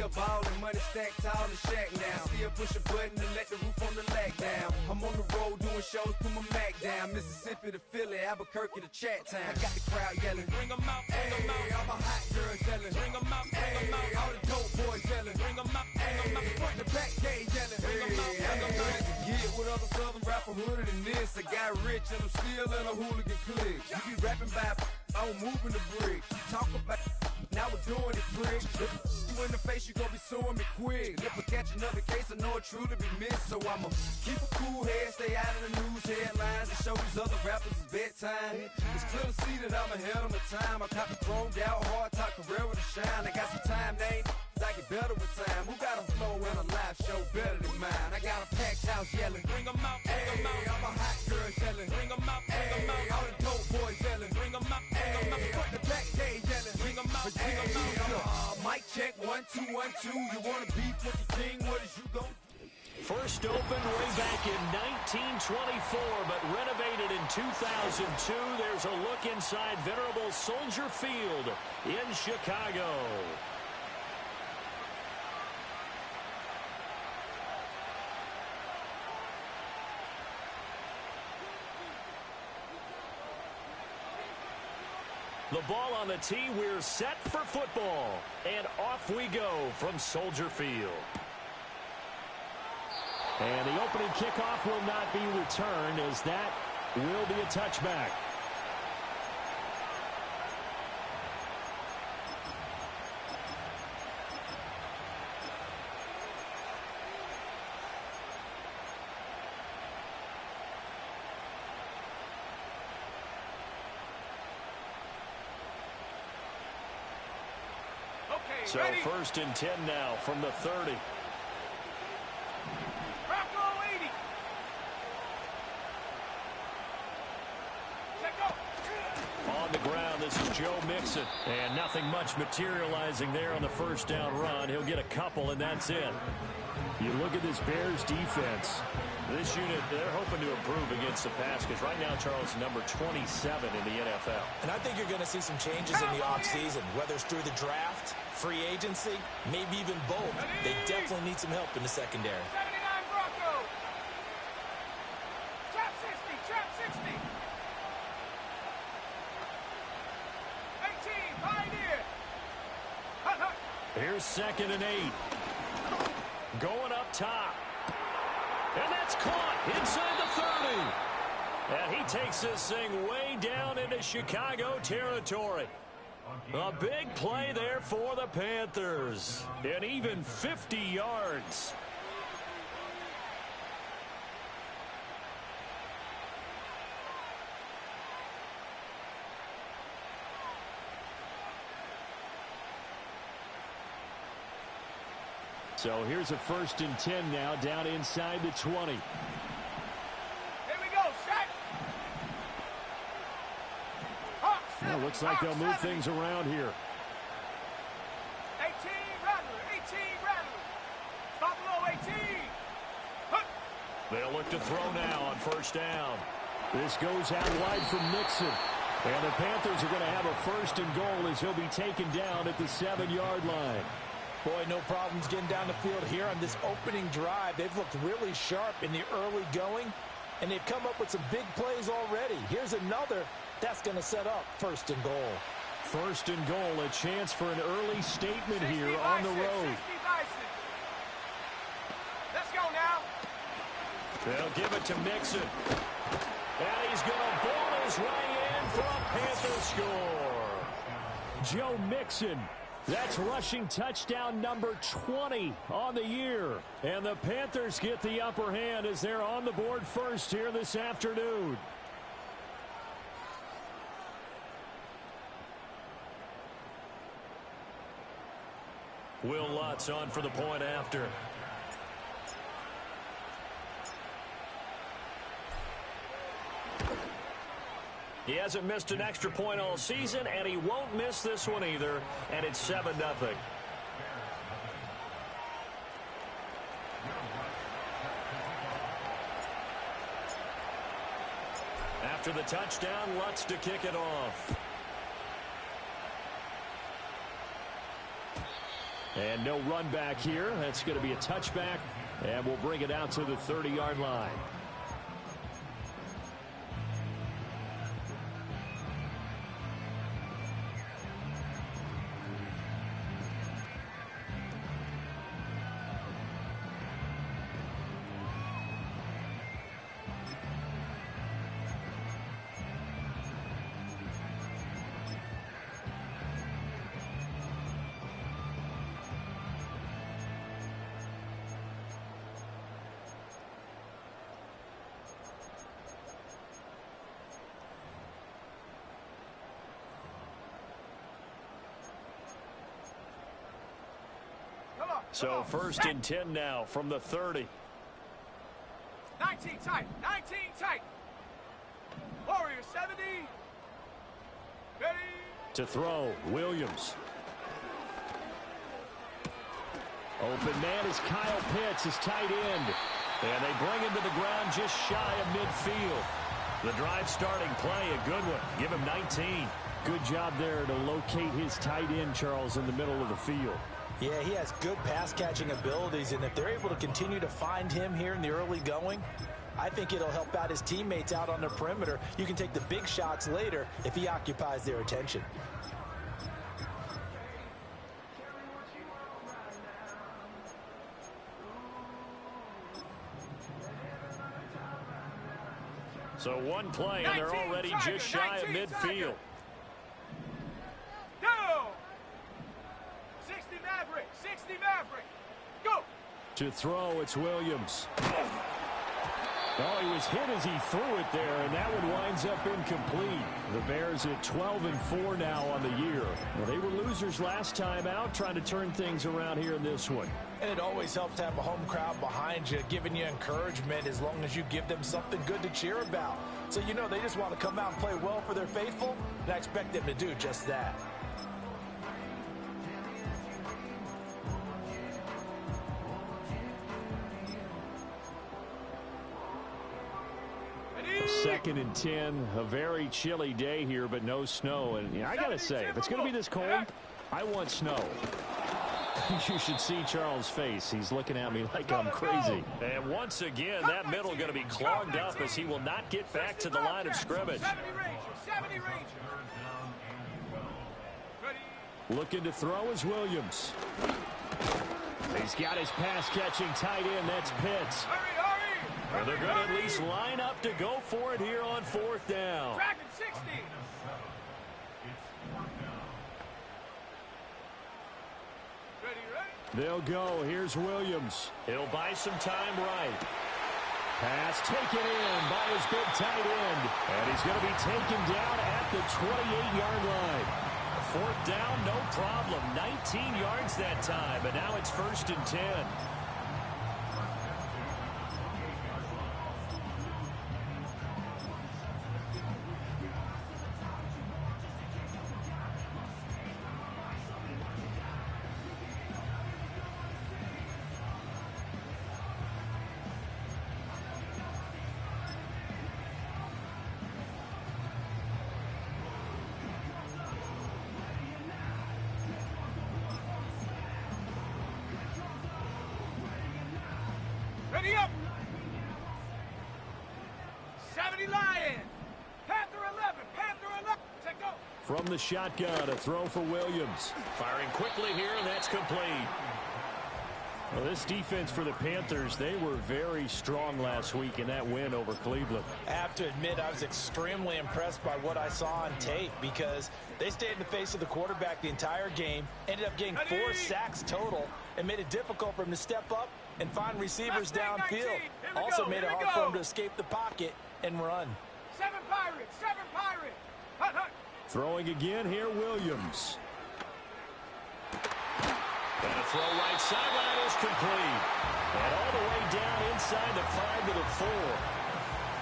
still ballin', money stacked tall and shack now. Still push a button and let the roof on the lag down. I'm on the road doing shows, put my Mac down. Mississippi to Philly, Albuquerque to Chat Town. I got the crowd yelling, bring 'em out, bring 'em out. All my hot girls yelling, bring 'em out, bring 'em out. All the dope boys yelling, bring 'em out, bring 'em out. Front the back gate yelling, bring 'em out, bring 'em out. To get with other southern rapper hooded than this. I got rich and I'm still in a hooligan clique. You be rapping by, I'm moving the bricks. Talk about, now we're doing it, pricks. You in the face, you gon' be suing me quick. If I catch another case, I know it truly be missed. So I'ma keep a cool head, stay out of the news headlines, and show these other rappers it's bedtime. It's clear to see that I'm ahead of my time. I cop the chromed out, hard top career with a shine. I got some time, name. I get better with time. Who got a flow and a live show better than mine? I got a packed house yelling, bring 'em out, bring 'em out. All my hot girls yelling, bring 'em out, bring 'em out. All the dope boys yelling, bring 'em out, bring 'em out. Front the back gate yelling, bring 'em out, bring 'em out. Mic check, 1 2 1 2. You wanna beef with the king? What is you gon' do? First opened way back in 1924, but renovated in 2002. There's a look inside venerable Soldier Field in Chicago. The ball on the tee, we're set for football. And off we go from Soldier Field. And the opening kickoff will not be returned, as that will be a touchback. So first and 10 now from the 30. On the ground, this is Joe Mixon. And nothing much materializing there on the first down run. He'll get a couple, and that's it. You look at this Bears defense. This unit, they're hoping to improve against the pass, because right now, Charles, number 27 in the NFL. And I think you're going to see some changes in the offseason, whether it's through the draft, free agency, maybe even both. They definitely need some help in the secondary. 79 Broncos. Trap 60, trap 60. 18, Pioneer. Here's 2nd and 8. Going up top. And that's caught inside the 30. And he takes this thing way down into Chicago territory. A big play there for the Panthers. And even 50 yards. So here's a 1st and 10 now, down inside the 20. Here we go, set. Well, looks like they'll move things around here. 18, Rattler, 18, Rattler. Stop below 18. They'll look to throw now on first down. This goes out wide from Nixon. And the Panthers are going to have a 1st and goal as he'll be taken down at the 7-yard line. Boy, no problems getting down the field here on this opening drive. They've looked really sharp in the early going, and they've come up with some big plays already. Here's another. That's going to set up 1st and goal. 1st and goal, a chance for an early statement here on the road. Let's go now. They'll give it to Mixon. And he's going to ball his way in for a Panthers score. Joe Mixon. That's rushing touchdown number 20 on the year. And the Panthers get the upper hand as they're on the board first here this afternoon. Will Lutz on for the point after. He hasn't missed an extra point all season, and he won't miss this one either, and it's 7-0. After the touchdown, Lutz to kick it off. And no run back here. That's going to be a touchback, and we'll bring it out to the 30-yard line. So first and 10 now from the 30. 19 tight. 19 tight. Warrior 70. Ready. To throw, Williams. Open man is Kyle Pitts, his tight end. And they bring him to the ground just shy of midfield. The drive starting play, a good one. Give him 19. Good job there to locate his tight end, Charles, in the middle of the field. Yeah, he has good pass-catching abilities, and if they're able to continue to find him here in the early going, I think it'll help out his teammates out on the perimeter. You can take the big shots later if he occupies their attention. So one play, and they're already just shy of midfield. Go! 60 Maverick, 60 Maverick. Go! To throw, it's Williams. Oh, he was hit as he threw it there, and that one winds up incomplete. The Bears at 12-4 now on the year. Well, they were losers last time out, trying to turn things around here in this one. And it always helps to have a home crowd behind you, giving you encouragement as long as you give them something good to cheer about. So you know they just want to come out and play well for their faithful, and I expect them to do just that. Second and 10, a very chilly day here, but no snow. And I got to say, if it's going to be this cold, I want snow. You should see Charles' face. He's looking at me like I'm crazy. And once again, that middle going to be clogged up as he will not get back to the line of scrimmage. 70 Ranger. Looking to throw is Williams. He's got his pass-catching tight end. That's Pitts. And they're going to at least line up to go for it here on fourth down. Dragon 60. Ready. They'll go. Here's Williams. He'll buy some time right. Pass taken in by his big tight end. And he's going to be taken down at the 28-yard line. Fourth down, no problem. 19 yards that time. But now it's first and 10. Ready up. 70 Lion. Panther 11. Panther 11. Take go. From the shotgun, a throw for Williams. Firing quickly here, and that's complete. Well, this defense for the Panthers, they were very strong last week in that win over Cleveland. I have to admit, I was extremely impressed by what I saw on tape because they stayed in the face of the quarterback the entire game, ended up getting 4 sacks total, and made it difficult for him to step up and find receivers downfield. Also made it hard for him to escape the pocket and run. 7 Pirates. 7 Pirates. Hut, hut. Throwing again here, Williams. And a throw right sideline is complete. And all the way down inside the 5 to the 4.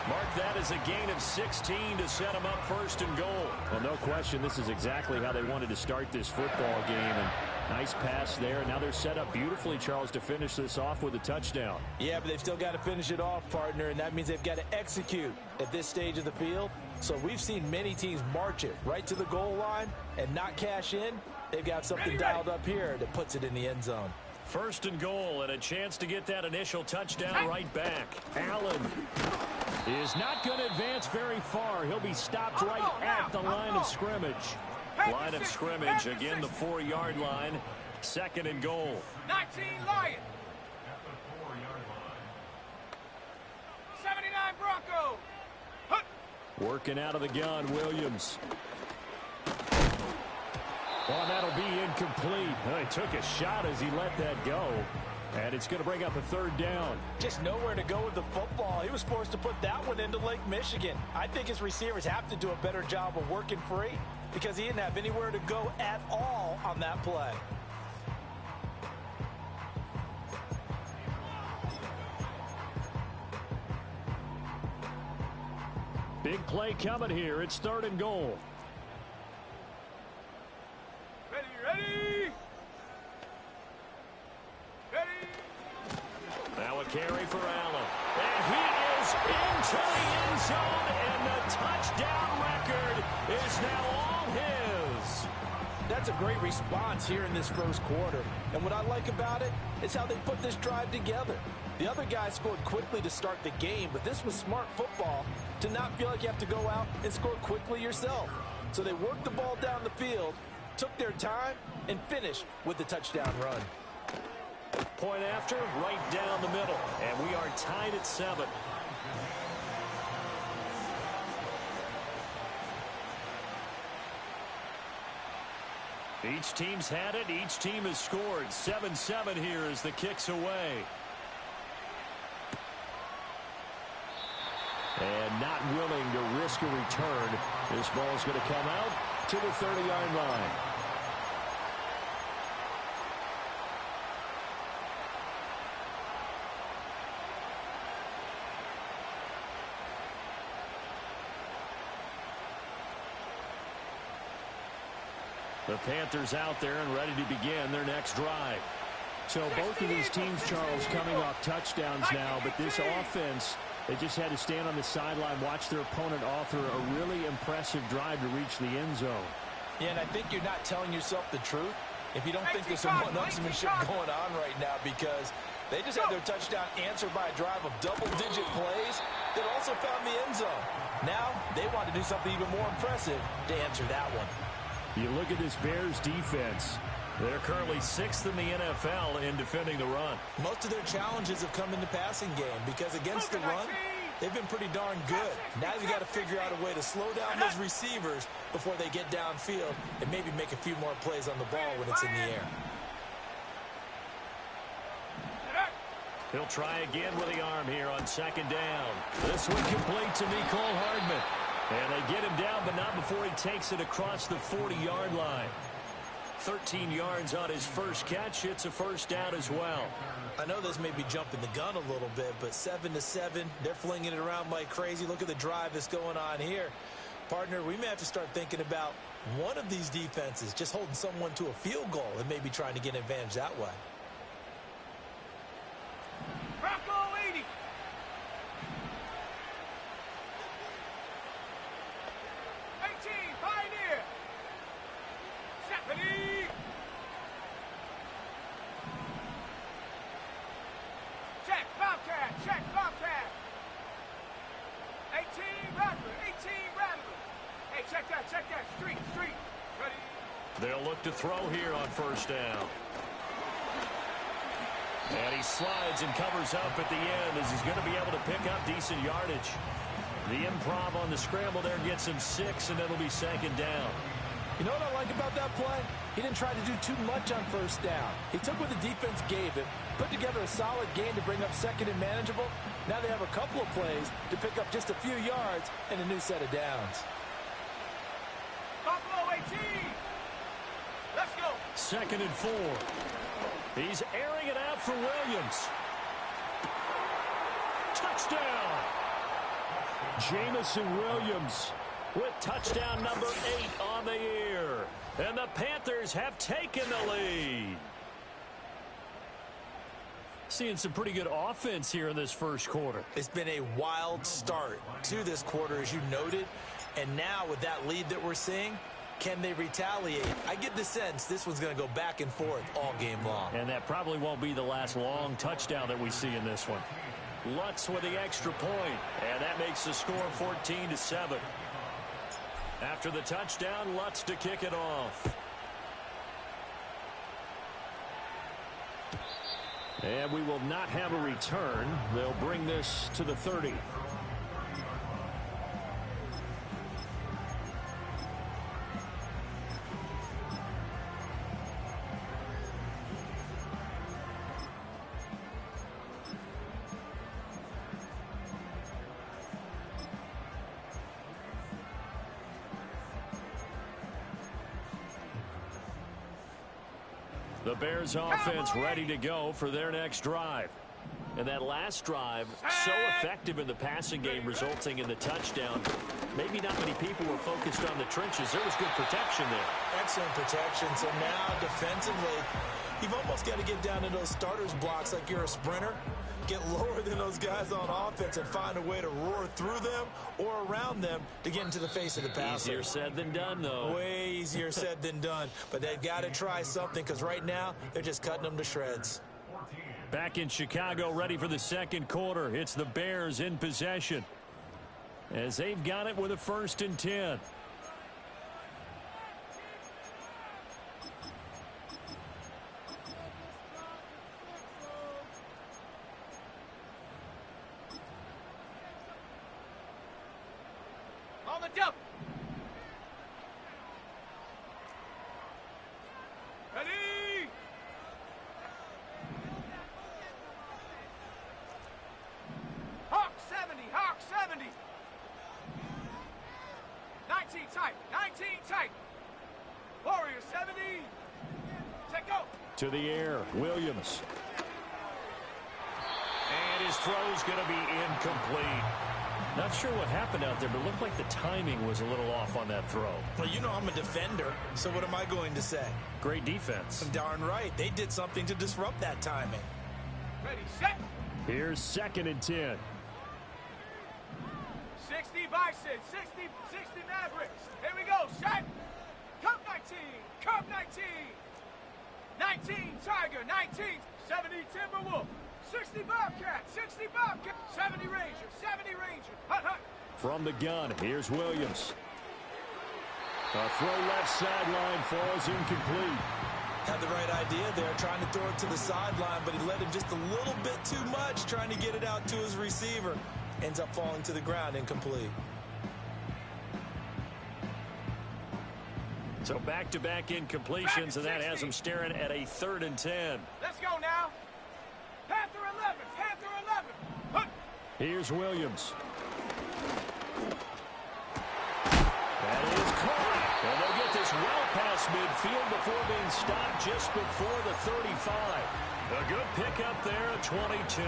Mark that as a gain of 16 to set them up first and goal. Well, no question, this is exactly how they wanted to start this football game. And nice pass there. Now they're set up beautifully, Charles, to finish this off with a touchdown. Yeah, but they've still got to finish it off, partner, and that means they've got to execute at this stage of the field. So we've seen many teams march it right to the goal line and not cash in. They've got something dialed up here that puts it in the end zone. First and goal, and a chance to get that initial touchdown right back. Allen is not going to advance very far. He'll be stopped right at the line of scrimmage. Line of scrimmage, again, the 4-yard line. Second and goal. 19 Lions. 79 Broncos. Working out of the gun, Williams. Well, that'll be incomplete. He took a shot as he let that go. And it's going to bring up a third down. Just nowhere to go with the football. He was forced to put that one into Lake Michigan. I think his receivers have to do a better job of working free because he didn't have anywhere to go at all on that play. Big play coming here. It's third and goal. Ready. Now a carry for Allen. And he is into the end zone, and the touchdown record is now all his. That's a great response here in this first quarter. And what I like about it is how they put this drive together. The other guy scored quickly to start the game, but this was smart football to not feel like you have to go out and score quickly yourself. So they worked the ball down the field, took their time, and finished with the touchdown run. Point after, right down the middle. And we are tied at 7. Each team's had it. Each team has scored. 7-7 here as the kick's away. And not willing to risk a return. This ball's going to come out to the 30-yard line. The Panthers out there and ready to begin their next drive. So both of these teams, Charles, coming off touchdowns now, but this offense, they just had to stand on the sideline, watch their opponent author a really impressive drive to reach the end zone. Yeah, and I think you're not telling yourself the truth if you don't think there's some one-upsmanship going on right now, because they just had their touchdown answered by a drive of double-digit plays that also found the end zone. Now they want to do something even more impressive to answer that one. You look at this Bears defense. They're currently 6th in the NFL in defending the run. Most of their challenges have come in the passing game because against the run, they've been pretty darn good. Now you got to figure out a way to slow down those receivers before they get downfield and maybe make a few more plays on the ball when it's in the air. He'll try again with the arm here on second down. This one complete to Nicole Hardman. And they get him down, but not before he takes it across the 40-yard line. 13 yards on his first catch. It's a first down as well. I know this may be jumping the gun a little bit, but 7-7, they're flinging it around like crazy. Look at the drive that's going on here. Partner, we may have to start thinking about one of these defenses just holding someone to a field goal and maybe trying to get an advantage that way. Bronco 80. Pioneer. Stephanie. Check, Bobcat. Check, Bobcat. 18, Rattler. 18, Rattler. Hey, check that. Street. Ready. They'll look to throw here on first down. And he slides and covers up at the end as he's going to be able to pick up decent yardage. The improv on the scramble there gets him 6, and it'll be second down. You know what I like about that play? He didn't try to do too much on first down. He took what the defense gave him, put together a solid gain to bring up second and manageable. Now they have a couple of plays to pick up just a few yards and a new set of downs. Buffalo 18. Let's go. Second and 4. He's airing it out for Williams. Touchdown! Jamison Williams with touchdown number 8 on the year. And the Panthers have taken the lead. Seeing some pretty good offense here in this first quarter. It's been a wild start to this quarter, as you noted. And now with that lead that we're seeing, Can they retaliate? I get the sense this one's going to go back and forth all game long. And that probably won't be the last long touchdown that we see in this one. Lutz with the extra point, and that makes the score 14-7. After the touchdown, Lutz to kick it off. And we will not have a return. They'll bring this to the 30. The Bears offense ready to go for their next drive. And that last drive, so effective in the passing game, resulting in the touchdown. Maybe not many people were focused on the trenches. There was good protection there. Excellent protection. So now defensively, you've almost got to get down to those starters blocks like you're a sprinter. Get lower than those guys on offense and find a way to roar through them or around them to get into the face of the passer. Easier said than done, though. Way easier said than done. But they've got to try something because right now they're just cutting them to shreds. Back in Chicago, ready for the second quarter. It's the Bears in possession as they've got it with a 1st and 10. On the double. Ready? Hawk 70, Hawk 70. 19 tight, 19 tight. Warrior 70. Set go. To the air, Williams. And his throw's going to be incomplete. Not sure what happened out there, but it looked like the timing was a little off on that throw. Well, you know I'm a defender, so what am I going to say? Great defense. Darn right. They did something to disrupt that timing. Ready, set. Here's 2nd and 10. 60 Bison, 60 Mavericks. Here we go, set. Cup 19, Cup 19. 19 Tiger, 19, 70 Timberwolf. 60 Bobcat, 60 Bobcat, 70 Ranger, 70 Ranger. Hut, hut. From the gun, here's Williams. A throw left sideline falls incomplete. Had the right idea there, trying to throw it to the sideline, but he let him just a little bit too much, trying to get it out to his receiver. Ends up falling to the ground, incomplete. So back-to-back incompletions, and that has him staring at a 3rd and 10. Let's go now. Panther 11, Panther 11. Hut. Here's Williams. That is caught. And they'll get this well past midfield before being stopped just before the 35. A good pickup there at 22.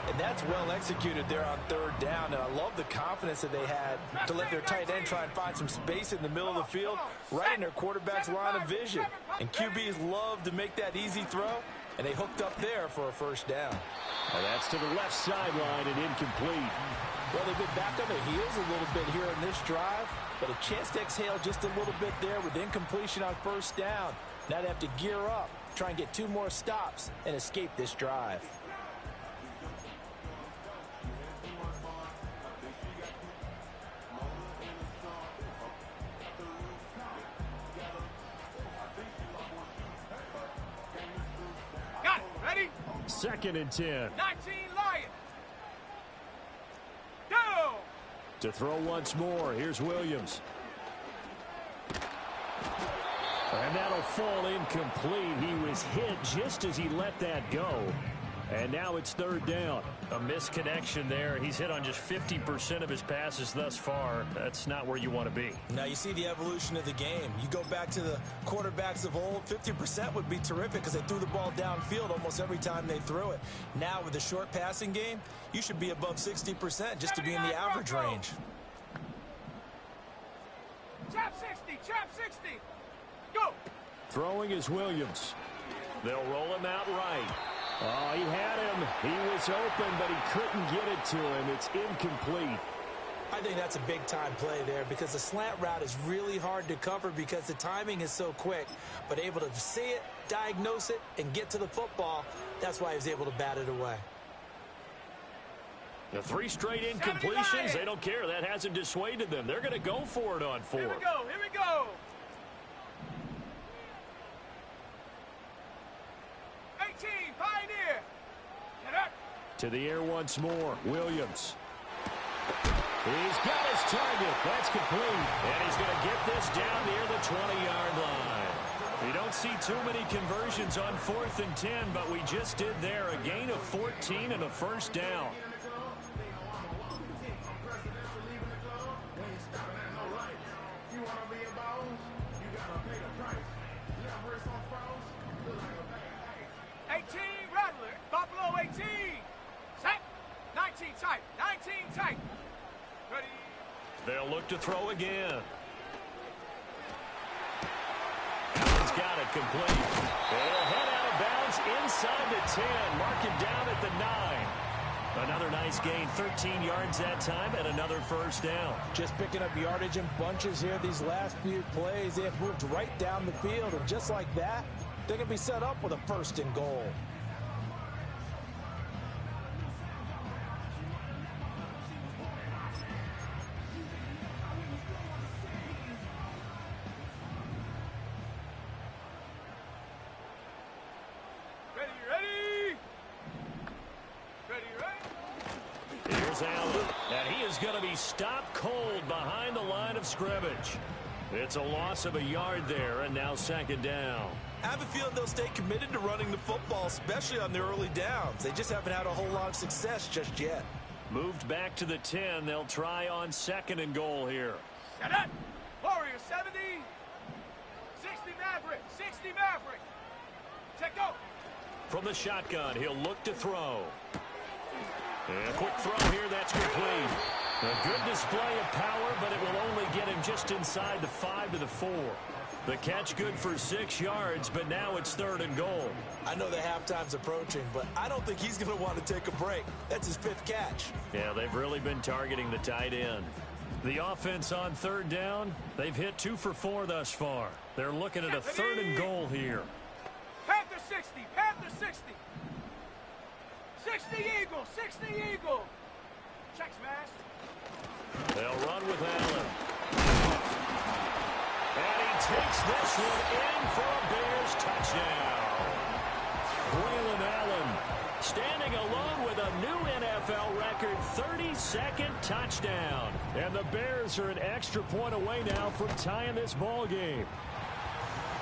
And that's well executed there on 3rd down. And I love the confidence that they had to let their tight end try and find some space in the middle of the field, right in their quarterback's line of vision. And QBs love to make that easy throw, and they hooked up there for a 1st down. And that's to the left sideline and incomplete. Well, they've been back on their heels a little bit here in this drive, but a chance to exhale just a little bit there with incompletion on 1st down. Now they have to gear up, try and get 2 more stops, and escape this drive. Got it. Ready? 2nd and 10. 19 Lion. Go. To throw once more, here's Williams. And that'll fall incomplete. He was hit just as he let that go. And now it's 3rd down. A misconnection there. He's hit on just 50% of his passes thus far. That's not where you want to be. Now you see the evolution of the game. You go back to the quarterbacks of old, 50% would be terrific because they threw the ball downfield almost every time they threw it. Now with the short passing game, you should be above 60% just to be in the average range. Chap 60, chap 60. Go. Throwing is Williams. They'll roll him out right. Oh, he had him. He was open, but he couldn't get it to him. It's incomplete. I think that's a big-time play there because the slant route is really hard to cover because the timing is so quick. But able to see it, diagnose it, and get to the football, that's why he was able to bat it away. The 3 straight incompletions, they don't care. That hasn't dissuaded them. They're going to go for it on 4. Here we go, here we go. 18, Pioneer. Get up. To the air once more, Williams. He's got his target. That's complete. And he's going to get this down near the 20-yard line. You don't see too many conversions on 4th and 10, but we just did there. A gain of 14 and a first down. Buffalo 18. Set. 19 tight. 19 tight. Ready. They'll look to throw again. Allen's got it complete. They'll head out of bounds inside the 10. Mark it down at the 9. Another nice gain. 13 yards that time and another first down. Just picking up yardage in bunches here. These last few plays, they have moved right down the field. And just like that, they're going to be set up with a 1st and goal. Allen, and he is going to be stopped cold behind the line of scrimmage. It's a loss of a yard there, and now 2nd down. I have a feeling they'll stay committed to running the football, especially on the early downs. They just haven't had a whole lot of success just yet. Moved back to the 10. They'll try on 2nd and goal here. Set up. Warrior 70. 60 Maverick. 60 Maverick. Check go. From the shotgun, he'll look to throw. And a quick throw here, that's complete. A good display of power, but it will only get him just inside the 5 to the 4. The catch good for 6 yards, but now it's 3rd and goal. I know the halftime's approaching, but I don't think he's going to want to take a break. That's his 5th catch. Yeah, they've really been targeting the tight end. The offense on 3rd down, they've hit 2 for 4 thus far. They're looking at a 3rd and goal here. Panther 60, Panther 60. 60 Eagle, 60 Eagle. Check smash. They'll run with Allen. And he takes this one in for a Bears touchdown. Braylon Allen standing alone with a new NFL record 32nd touchdown. And the Bears are an extra point away now from tying this ball game.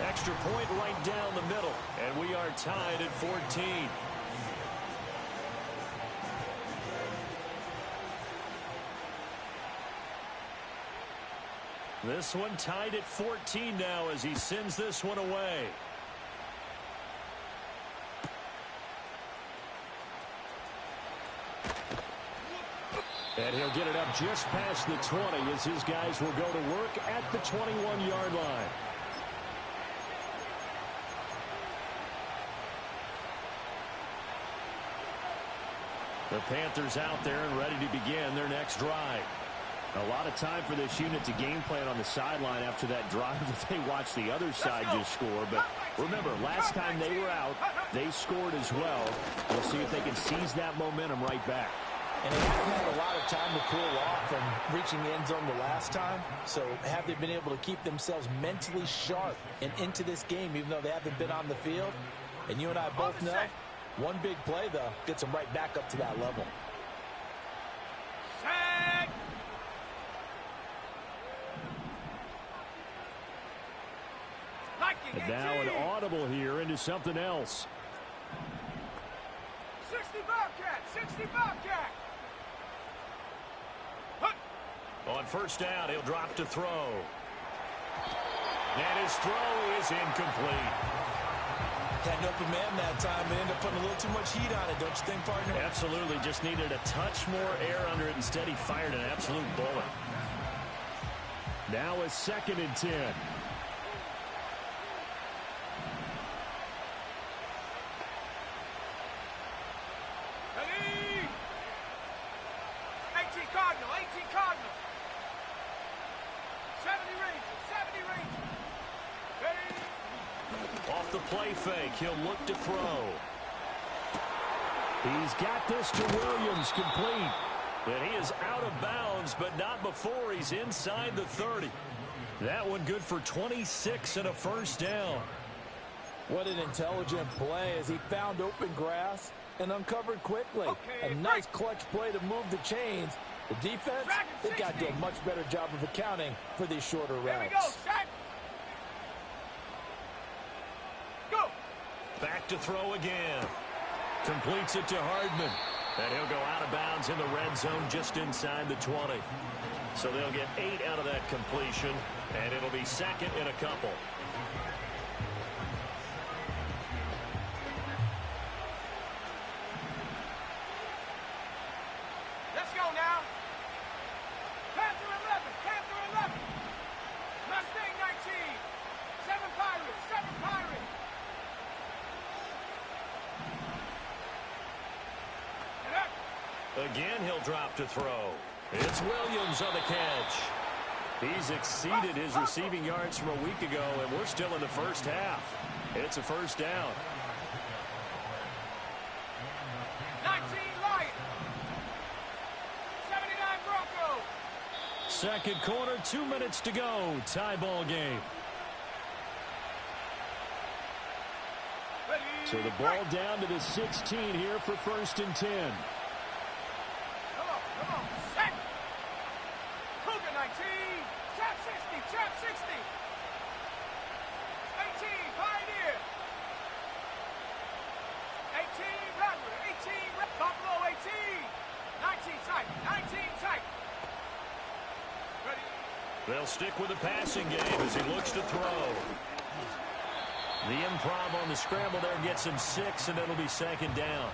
Extra point right down the middle. And we are tied at 14. This one tied at 14 now as he sends this one away. And he'll get it up just past the 20 as his guys will go to work at the 21-yard line. The Panthers out there and ready to begin their next drive. A lot of time for this unit to game plan on the sideline after that drive that they watched the other side just score. But remember, last time they were out, they scored as well. We'll see if they can seize that momentum right back. And they haven't had a lot of time to cool off from reaching the end zone the last time. So have they been able to keep themselves mentally sharp and into this game, even though they haven't been on the field? And you and I both know, one big play, though, gets them right back up to that level. And now an audible here into something else. 60 Bobcat, 60 Bobcat. On 1st down, he'll drop to throw. And his throw is incomplete. Had an open man that time and ended up putting a little too much heat on it, don't you think, partner? Absolutely. Just needed a touch more air under it. Instead, he fired an absolute bullet. Now a 2nd and 10. Ready? 18 Cardinal, 18 Cardinal. the play fake. He'll look to throw. He's got this to Williams, complete. And he is out of bounds, but not before he's inside the 30. That one good for 26 and a first down. What an intelligent play as he found open grass and uncovered quickly. A nice clutch play to move the chains. The defense, they've got to do a much better job of accounting for these shorter routes. Here we go, set. Go. Back to throw again. Completes it to Hardman. And he'll go out of bounds in the red zone just inside the 20. So they'll get 8 out of that completion, and it'll be second and a couple. Let's go now. Panther 11, Panther 11. Mustang 19. 7 Pirates, 7 Pirates. Again, he'll drop to throw. It's Williams on the catch. He's exceeded his receiving yards from a week ago, and we're still in the first half. It's a first down. 19 Lions. 79 Broncos. Second quarter, 2 minutes to go. Tie ball game. So the ball down to the 16 here for 1st and 10. Come on, set. Cougar 19, trap 60, trap 60. 18, Pioneer. 18, Rattler, 18, Buffalo 18. 19 tight, 19 tight. Ready? They'll stick with the passing game as he looks to throw. The improv on the scramble there gets him 6, and it'll be second down.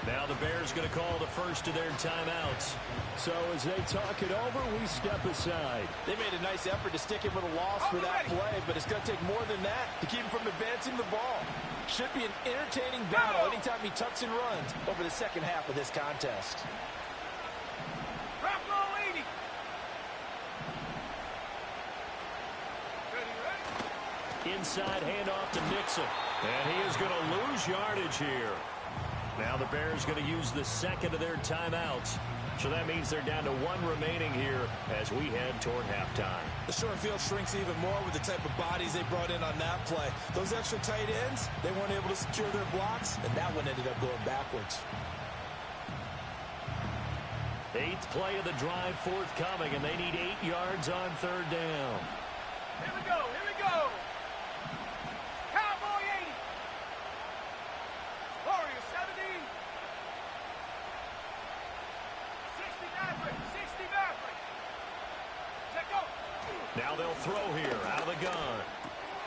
Now the Bears going to call the first of their timeouts. So as they talk it over, we step aside. They made a nice effort to stick him with a loss for that play, but it's going to take more than that to keep him from advancing the ball. Should be an entertaining battle anytime he tucks and runs over the second half of this contest. Buffalo 80. Ready? Inside handoff to Nixon. And he is going to lose yardage here. Now the Bears going to use the second of their timeouts. So that means they're down to 1 remaining here as we head toward halftime. The short field shrinks even more with the type of bodies they brought in on that play. Those extra tight ends, they weren't able to secure their blocks, and that one ended up going backwards. 8th play of the drive forthcoming, and they need 8 yards on 3rd down. Here we go, here we go. Cowboy 80. Warrior 70. 60 Maverick, 60 Maverick. Check go. Now they'll throw here out of the gun.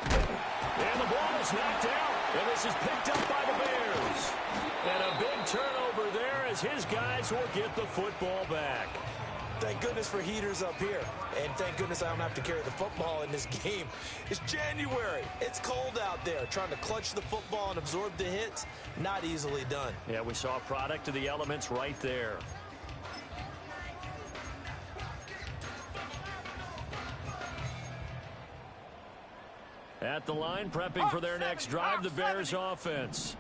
And the ball is knocked out. And this is picked up by the Bears. And a big turnover there as his guys will get the football back. Thank goodness for heaters up here. And thank goodness I don't have to carry the football in this game. It's January. It's cold out there. Trying to clutch the football and absorb the hits, not easily done. Yeah, we saw a product of the elements right there. At the line, prepping for their next drive, the Bears offense.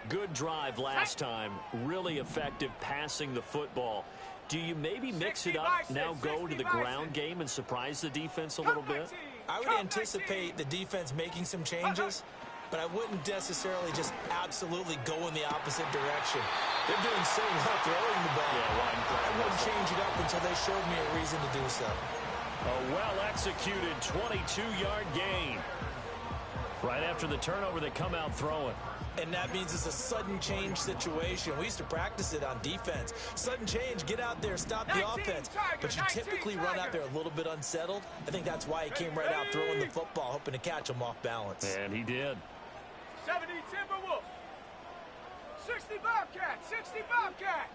Good drive last time. Really effective passing the football. Do you maybe mix it up, now go to the ground game and surprise the defense a little bit? I would anticipate the defense making some changes, but I wouldn't necessarily just absolutely go in the opposite direction. They're doing so well throwing the ball. I wouldn't change it up until they showed me a reason to do so. A well-executed 22-yard gain. Right after the turnover, they come out throwing. And that means it's a sudden change situation. We used to practice it on defense. Sudden change, get out there, stop the offense. But you typically run out there a little bit unsettled. I think that's why he came right out throwing the football, hoping to catch him off balance. And he did. 70 Timberwolf. 60 Bobcat, 60 Bobcat.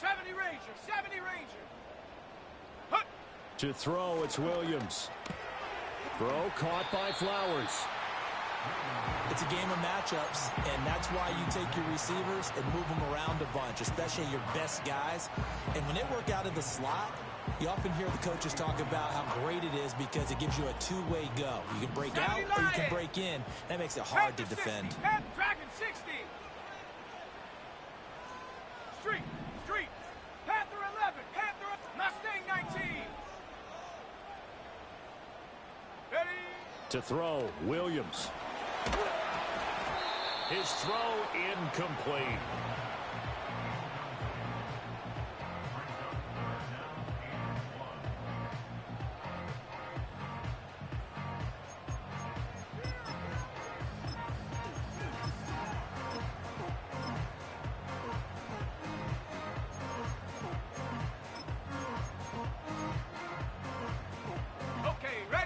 70 Ranger, 70 Ranger. Hut. To throw, it's Williams. Throw caught by Flowers. It's a game of matchups, and that's why you take your receivers and move them around a bunch, especially your best guys. And when they work out of the slot, You often hear the coaches talk about how great it is because it gives you a two-way go. You can break out or you can break in. That makes it hard to defend. Dragon 60. Street. Panther 11. Mustang 19. Ready. To throw, Williams. His throw incomplete.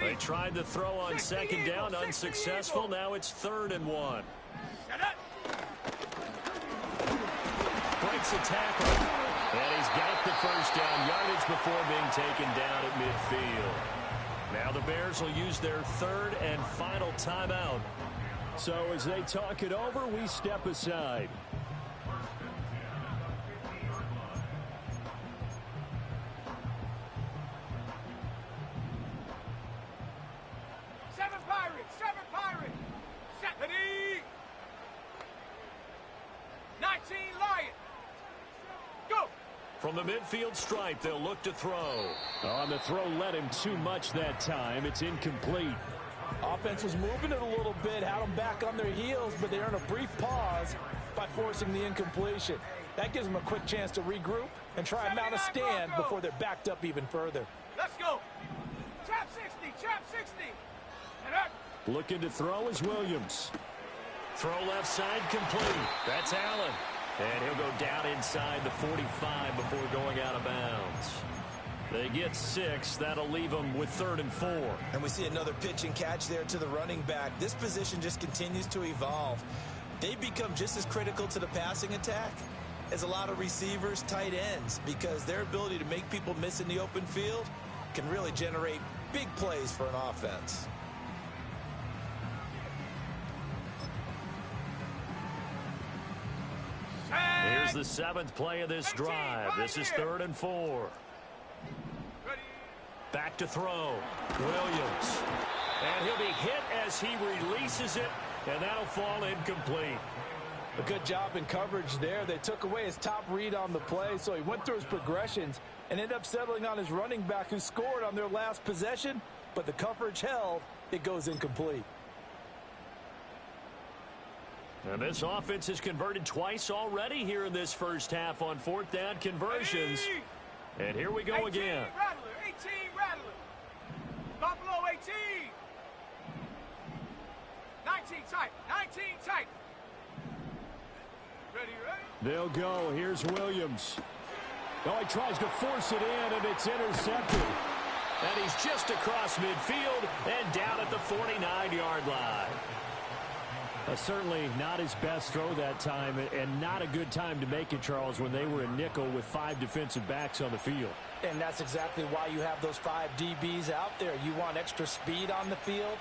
They tried the throw on second down, unsuccessful. Now it's 3rd and 1. Breaks a tackle, and he's got the first down yardage before being taken down at midfield. Now the Bears will use their 3rd and final timeout. So as they talk it over, we step aside. Seven Pirates. Stephanie. 19 Lion. Go. From the midfield stripe, they'll look to throw. On the throw led him too much that time. It's incomplete. Offense was moving it a little bit, had them back on their heels, but they earned a brief pause by forcing the incompletion. That gives them a quick chance to regroup and try and mount a stand before they're backed up even further. Let's go. Trap 60. And up. Looking to throw is Williams. Throw left side complete. That's Allen. And he'll go down inside the 45 before going out of bounds. They get 6. That'll leave them with 3rd and 4. And we see another pitch and catch there to the running back. This position just continues to evolve. They become just as critical to the passing attack as a lot of receivers, tight ends, because their ability to make people miss in the open field can really generate big plays for an offense. Here's the 7th play of this drive. This is 3rd and 4. Back to throw. Williams. And he'll be hit as he releases it, and that'll fall incomplete. A good job in coverage there. They took away his top read on the play, so he went through his progressions and ended up settling on his running back who scored on their last possession, but the coverage held. It goes incomplete. And this offense has converted twice already here in this first half on 4th down conversions. And here we go again. 18 Rattler. Buffalo 18. 19 tight. Ready. They'll go. Here's Williams. Oh, he tries to force it in, and it's intercepted. And he's just across midfield and down at the 49-yard line. Certainly not his best throw that time, and not a good time to make it, Charles, when they were in nickel with 5 defensive backs on the field. And that's exactly why you have those 5 DBs out there. You want extra speed on the field,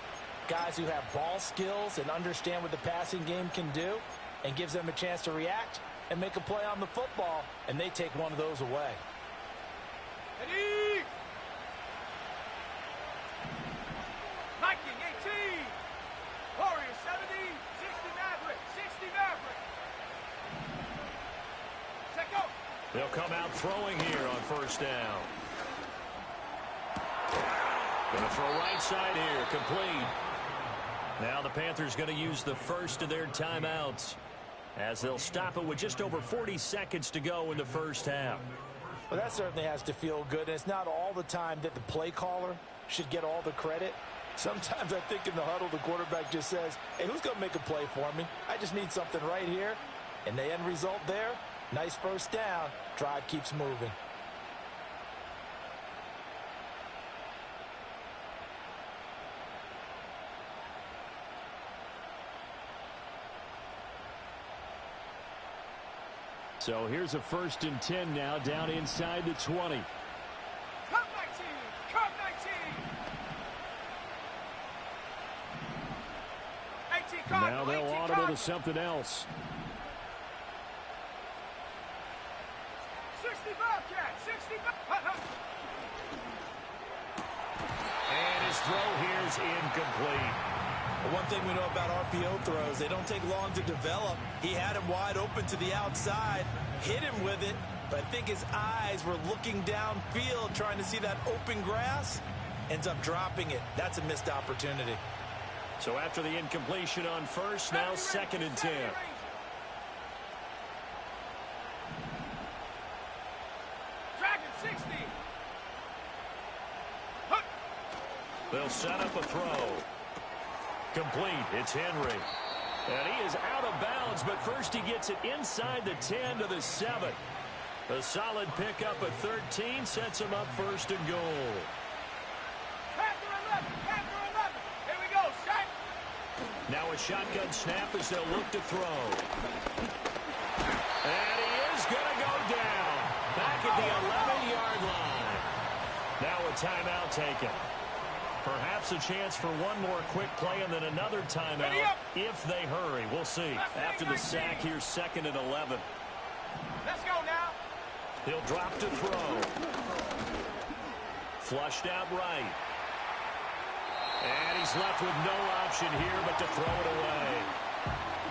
guys who have ball skills and understand what the passing game can do, and gives them a chance to react and make a play on the football, and they take one of those away. Ready. Viking 18. Warrior 70. 60 Maverick. Set go. They'll come out throwing here on 1st down. Going to throw right side here, complete. Now the Panthers going to use the first of their timeouts as they'll stop it with just over 40 seconds to go in the first half. Well, that certainly has to feel good, and it's not all the time that the play caller should get all the credit. Sometimes I think in the huddle, the quarterback just says, hey, who's going to make a play for me? I just need something right here. And the end result there, nice first down. Drive keeps moving. So here's a 1st and 10 now, down inside the 20. Cup 19. Now they'll audible to something else. 60 Bobcat, 60. throw here is incomplete. One thing we know about RPO throws, they don't take long to develop. He had him wide open to the outside, hit him with it, but I think his eyes were looking downfield trying to see that open grass. Ends up dropping it. That's a missed opportunity. So after the incompletion on first, now 2nd and 10. Dragon 60. They'll set up a throw. Complete. It's Henry. And he is out of bounds, but first he gets it inside the 10 to the 7. A solid pickup at 13 sets him up 1st and goal. Panther 11. Panther 11. Here we go. Shot. Now a shotgun snap as they'll look to throw. And he is going to go down. Back at the 11-yard line. Now a timeout taken. Perhaps a chance for one more quick play and then another timeout if they hurry. We'll see. After the sack, here's 2nd and 11. Let's go now. He'll drop to throw. Flushed out right. And he's left with no option here but to throw it away.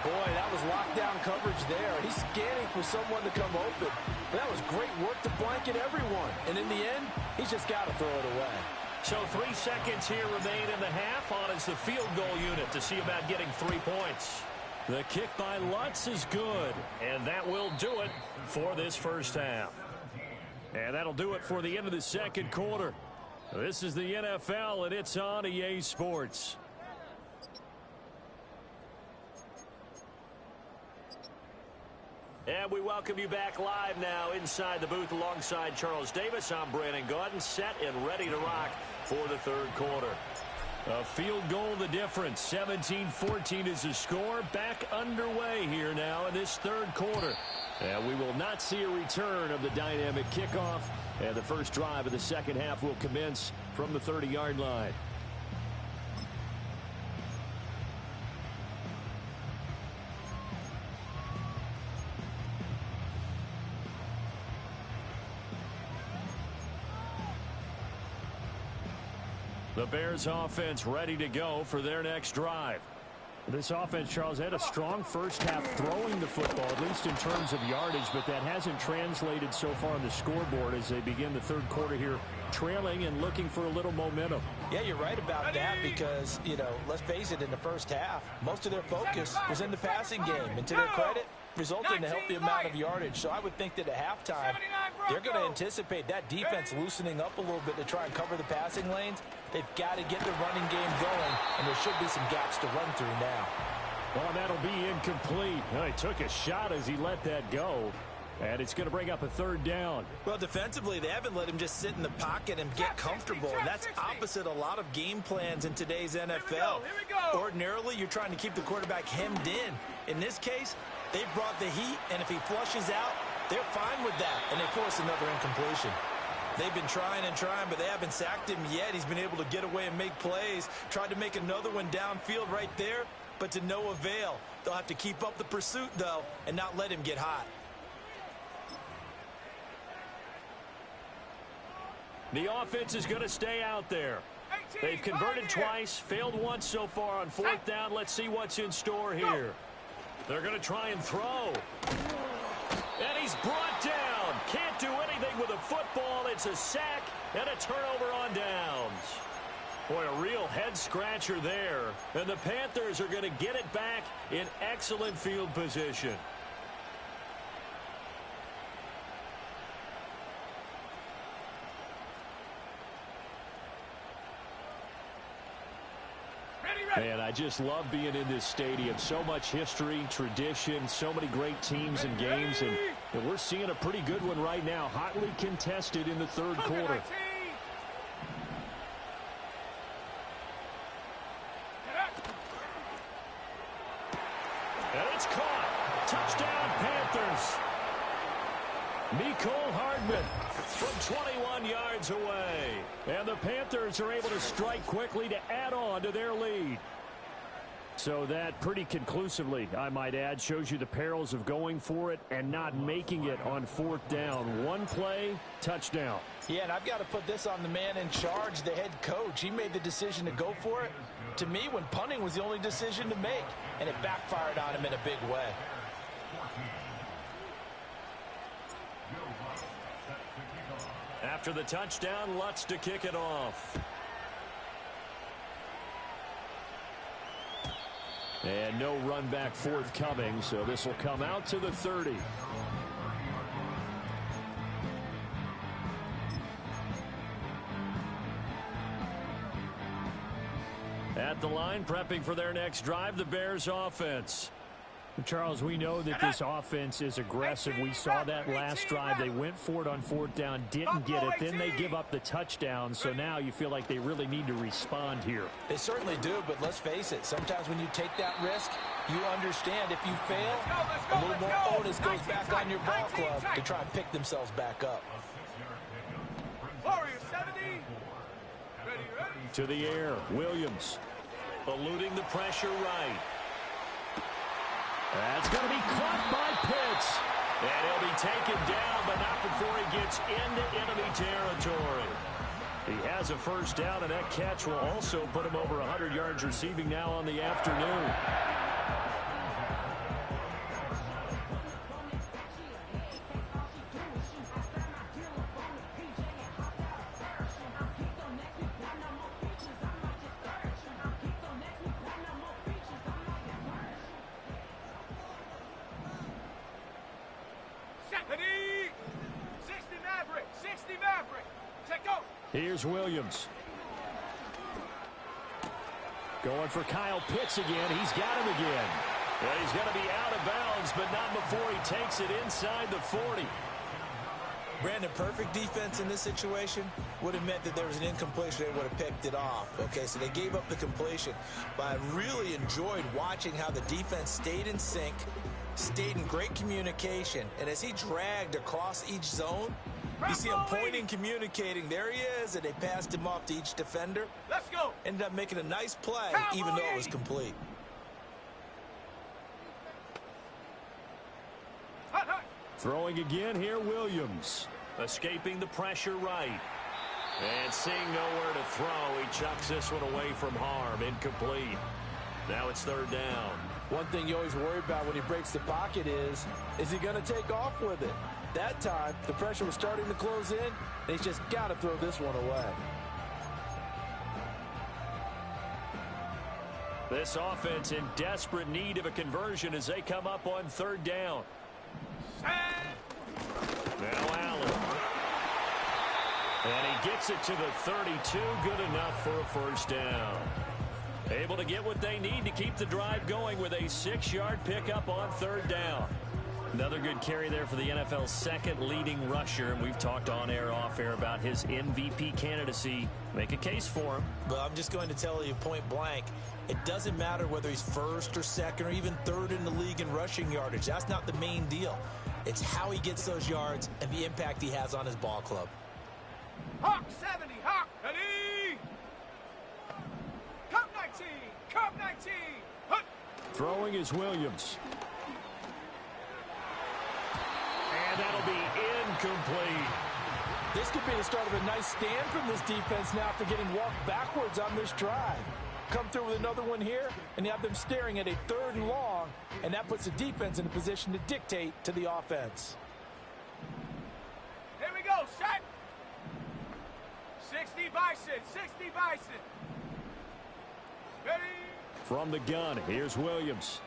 Boy, that was lockdown coverage there. He's scanning for someone to come open. That was great work to blanket everyone. And in the end, he's just got to throw it away. So 3 seconds here remain in the half. On is the field goal unit to see about getting 3 points. The kick by Lutz is good. And that will do it for this first half. And that'll do it for the end of the second quarter. This is the NFL, and it's on EA Sports. And we welcome you back live now inside the booth alongside Charles Davis. I'm Brandon Gaudin, set and ready to rock for the third quarter. A field goal the difference. 17-14 is the score. Back underway here now in this third quarter. And we will not see a return of the dynamic kickoff. And the first drive of the second half will commence from the 30-yard line. The Bears offense ready to go for their next drive. This offense, Charles, had a strong first half throwing the football, at least in terms of yardage, but that hasn't translated so far on the scoreboard as they begin the third quarter here, trailing and looking for a little momentum. Yeah, you're right about that because, you know, let's face it, in the first half, most of their focus was in the passing game. And to their credit, resulted in a healthy amount of yardage. So I would think that at halftime, they're going to anticipate that defense loosening up a little bit to try and cover the passing lanes. They've got to get the running game going, and there should be some gaps to run through now. Well, that'll be incomplete. Well, he took a shot as he let that go, and it's going to bring up a third down. Well, defensively, they haven't let him just sit in the pocket and get comfortable, and that's opposite a lot of game plans in today's NFL. Ordinarily, you're trying to keep the quarterback hemmed in. In this case, they brought the heat, and if he flushes out, they're fine with that, and they force another incompletion. They've been trying and trying, but they haven't sacked him yet. He's been able to get away and make plays. Tried to make another one downfield right there, but to no avail. They'll have to keep up the pursuit, though, and not let him get hot. The offense is going to stay out there. They've converted twice, failed once so far on fourth down. Let's see what's in store here. They're going to try and throw. And he's brought down. Can't do anything with a football. It's a sack and a turnover on downs. Boy, a real head-scratcher there. And the Panthers are going to get it back in excellent field position. Man, I just love being in this stadium. So much history, tradition, so many great teams and games, and we're seeing a pretty good one right now, hotly contested in the third quarter. And it's caught. Touchdown, Panthers. Mecole Hardman from 21 yards away. And the Panthers are able to strike quickly to add on to their lead. So that pretty conclusively, I might add, shows you the perils of going for it and not making it on 4th down. One play, touchdown. Yeah, and I've got to put this on the man in charge, the head coach. He made the decision to go for it. To me, when punting was the only decision to make, and it backfired on him in a big way. After the touchdown, Lutz to kick it off. And no run back forthcoming, so this will come out to the 30. At the line, prepping for their next drive, the Bears offense. Charles, we know that this offense is aggressive. We saw that last drive. They went for it on 4th down, didn't get it. Then they give up the touchdown. So now you feel like they really need to respond here. They certainly do, but let's face it. Sometimes when you take that risk, you understand if you fail, a little more onus goes back on your ball club to try and pick themselves back up. Warrior 70. Ready. To the air, Williams. Eluding the pressure right. That's going to be caught by Pitts. And he'll be taken down, but not before he gets into enemy territory. He has a first down, and that catch will also put him over 100 yards receiving now on the afternoon. Here's Williams. Going for Kyle Pitts again. He's got him again. Well, he's going to be out of bounds, but not before he takes it inside the 40. Brandon, perfect defense in this situation would have meant that there was an incompletion. They would have picked it off. Okay, so they gave up the completion. But I really enjoyed watching how the defense stayed in sync, stayed in great communication. And as he dragged across each zone, you see him pointing, communicating. There he is, and they passed him off to each defender. Let's go. Ended up making a nice play, even though it was complete. Throwing again here, Williams. Escaping the pressure right. And seeing nowhere to throw, he chucks this one away from harm. Incomplete. Now it's 3rd down. One thing you always worry about when he breaks the pocket is he going to take off with it? That time, the pressure was starting to close in, and he's just got to throw this one away. This offense in desperate need of a conversion as they come up on 3rd down. Now Allen. And he gets it to the 32. Good enough for a first down. Able to get what they need to keep the drive going with a 6-yard pickup on 3rd down. Another good carry there for the NFL's second leading rusher. And we've talked on air, off air about his MVP candidacy. Make a case for him. But I'm just going to tell you point blank, it doesn't matter whether he's 1st or 2nd or even 3rd in the league in rushing yardage. That's not the main deal. It's how he gets those yards and the impact he has on his ball club. Hawk 70, Hawk, ready? Cup 19, Cup 19. Hunt. Throwing is Williams. And that'll be incomplete. This could be the start of a nice stand from this defense now after getting walked backwards on this drive. Come through with another one here, and you have them staring at a 3rd and long, and that puts the defense in a position to dictate to the offense. Here we go, set. 60 Bison, 60 Bison. Ready? From the gun, here's Williams.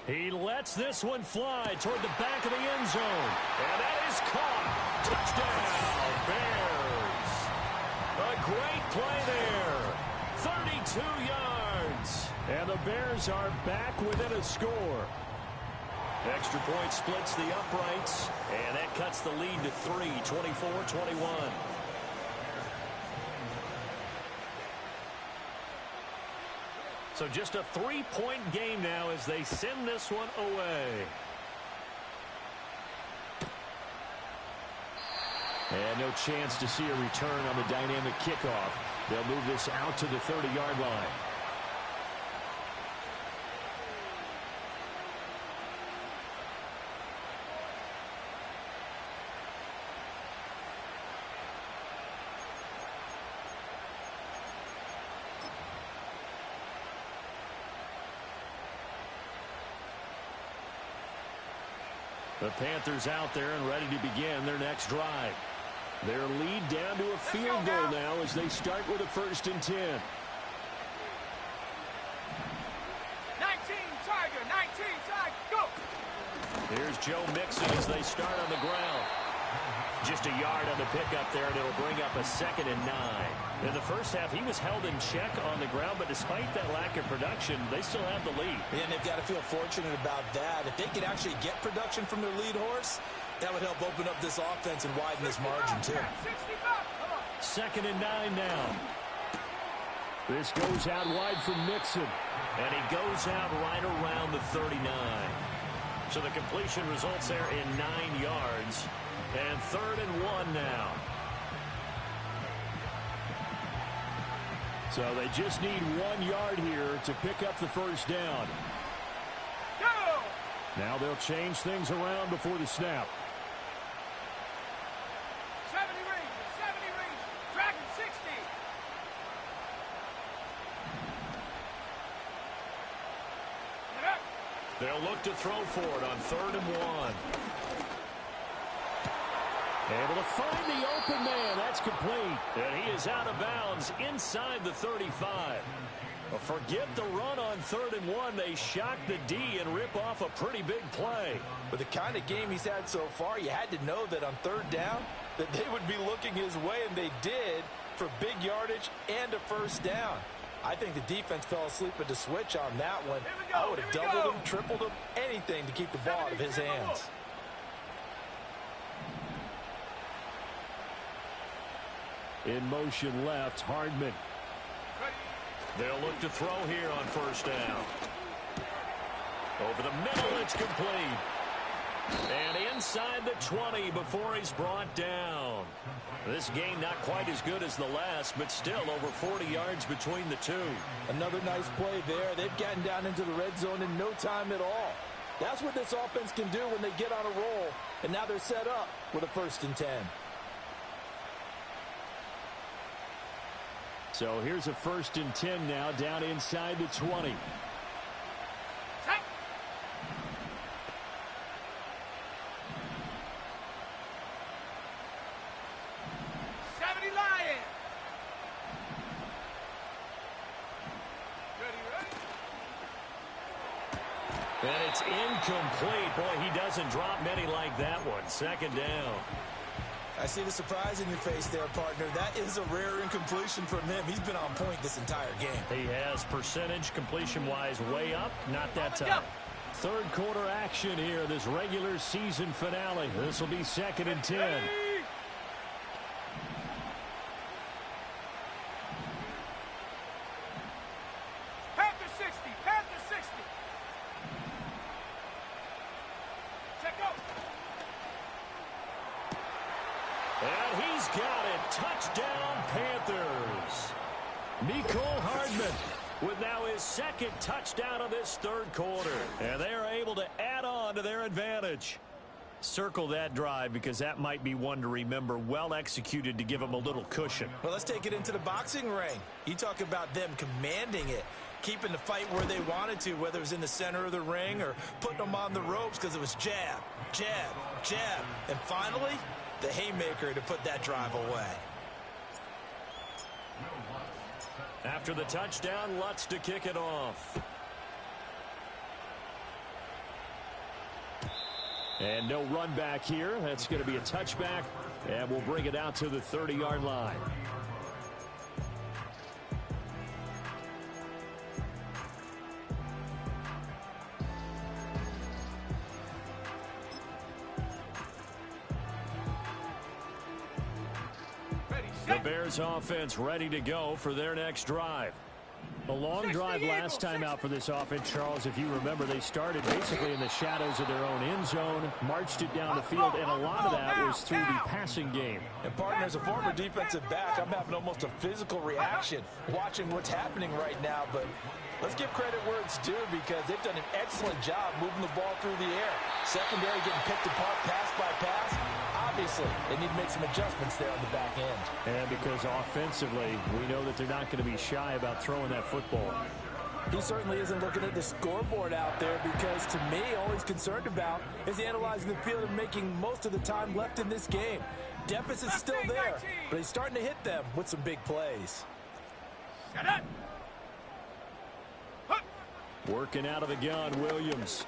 He lets this one fly toward the back of the end zone. And that is caught. Touchdown, Bears. A great play there. 32 yards. And the Bears are back within a score. Extra point splits the uprights, and that cuts the lead to 3, 24-21. So just a 3-point game now as they send this one away. And no chance to see a return on the dynamic kickoff. They'll move this out to the 30-yard line. The Panthers out there and ready to begin their next drive. Their lead down to a field goal now as they start with a 1st and 10. 19 Tiger, 19 Tiger, go! Here's Joe Mixon as they start on the ground. Just a yard on the pickup there, and it'll bring up a 2nd and 9. In the first half, he was held in check on the ground, but despite that lack of production, they still have the lead. And they've got to feel fortunate about that. If they can actually get production from their lead horse, that would help open up this offense and widen this margin, too. 2nd and 9 now. This goes out wide from Mixon, and he goes out right around the 39. So the completion results there in 9 yards. And 3rd and 1 now. So they just need 1 yard here to pick up the 1st down. Go! Now they'll change things around before the snap. 70 range, Dragon 60. They'll look to throw for it on 3rd and 1. Able to find the open man. That's complete. And he is out of bounds inside the 35. Well, forget the run on 3rd and 1. They shock the D and rip off a pretty big play. With the kind of game he's had so far, you had to know that on 3rd down that they would be looking his way, and they did, for big yardage and a 1st down. I think the defense fell asleep at the switch on that one. I would have doubled him, tripled him, anything to keep the ball out of his hands. In motion left, Hardman. They'll look to throw here on 1st down. Over the middle, it's complete. And inside the 20 before he's brought down. This game not quite as good as the last, but still over 40 yards between the two. Another nice play there. They've gotten down into the red zone in no time at all. That's what this offense can do when they get on a roll. And now they're set up with a 1st and 10. So here's a 1st and 10 now down inside the 20. Check. Lion. Ready. And it's incomplete. Boy, he doesn't drop many like that one. 2nd down. I see the surprise in your face there, partner. That is a rare incompletion from him. He's been on point this entire game. He has percentage completion-wise way up. Not that time. 3rd quarter action here, this regular season finale. This will be 2nd and 10. Panther 60. Check out. And he's got it. Touchdown, Panthers. Mecole Hardman with now his 2nd touchdown of this 3rd quarter. And they are able to add on to their advantage. Circle that drive because that might be one to remember. Well executed to give them a little cushion. Well, let's take it into the boxing ring. You talk about them commanding it, keeping the fight where they wanted to, whether it was in the center of the ring or putting them on the ropes because it was jab, jab, jab. And finally, the haymaker to put that drive away. After the touchdown, Lutz to kick it off. And no run back here. That's going to be a touchback, and we'll bring it out to the 30-yard line. The Bears offense ready to go for their next drive. A long drive last time out for this offense, Charles. If you remember, they started basically in the shadows of their own end zone, marched it down the field, and a lot of that was through the passing game. And, partner, as a former defensive back, I'm having almost a physical reaction watching what's happening right now. But let's give credit where it's due because they've done an excellent job moving the ball through the air. Secondary getting picked apart pass by pass. Obviously, they need to make some adjustments there on the back end. And because offensively, we know that they're not going to be shy about throwing that football. He certainly isn't looking at the scoreboard out there because, to me, all he's concerned about is analyzing the field and making most of the time left in this game. Deficit's still there, but he's starting to hit them with some big plays. Shut up. Working out of the gun, Williams.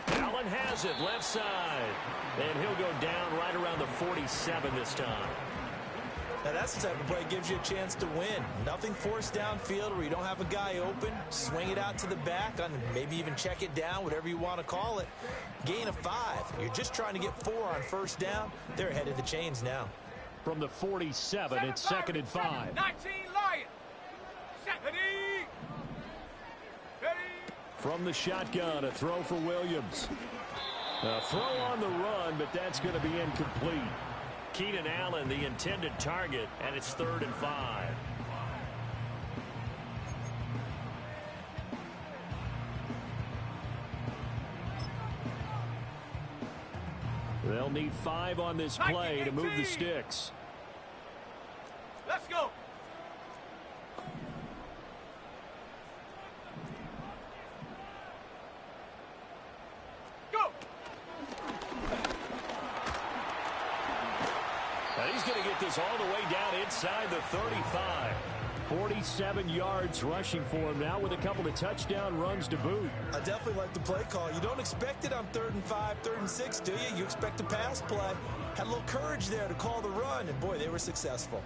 Allen has it, left side. And he'll go down right around the 47 this time. Now that's the type of play that gives you a chance to win. Nothing forced downfield where you don't have a guy open. Swing it out to the back, and maybe even check it down, whatever you want to call it. Gain of 5. You're just trying to get 4 on first down. They're ahead of the chains now. From the 47, it's second and 5. 19 Lions. 70. Ready. From the shotgun, a throw for Williams. A throw on the run, but that's going to be incomplete. Keenan Allen, the intended target, and it's 3rd and 5. They'll need 5 on this play to move the sticks. Let's go. Go. And he's going to get this all the way down inside the 35. 47 yards rushing for him now with a couple of touchdown runs to boot. I definitely like the play call. You don't expect it on 3rd and 5, 3rd and 6, do you? You expect a pass play. Had a little courage there to call the run, and boy, they were successful.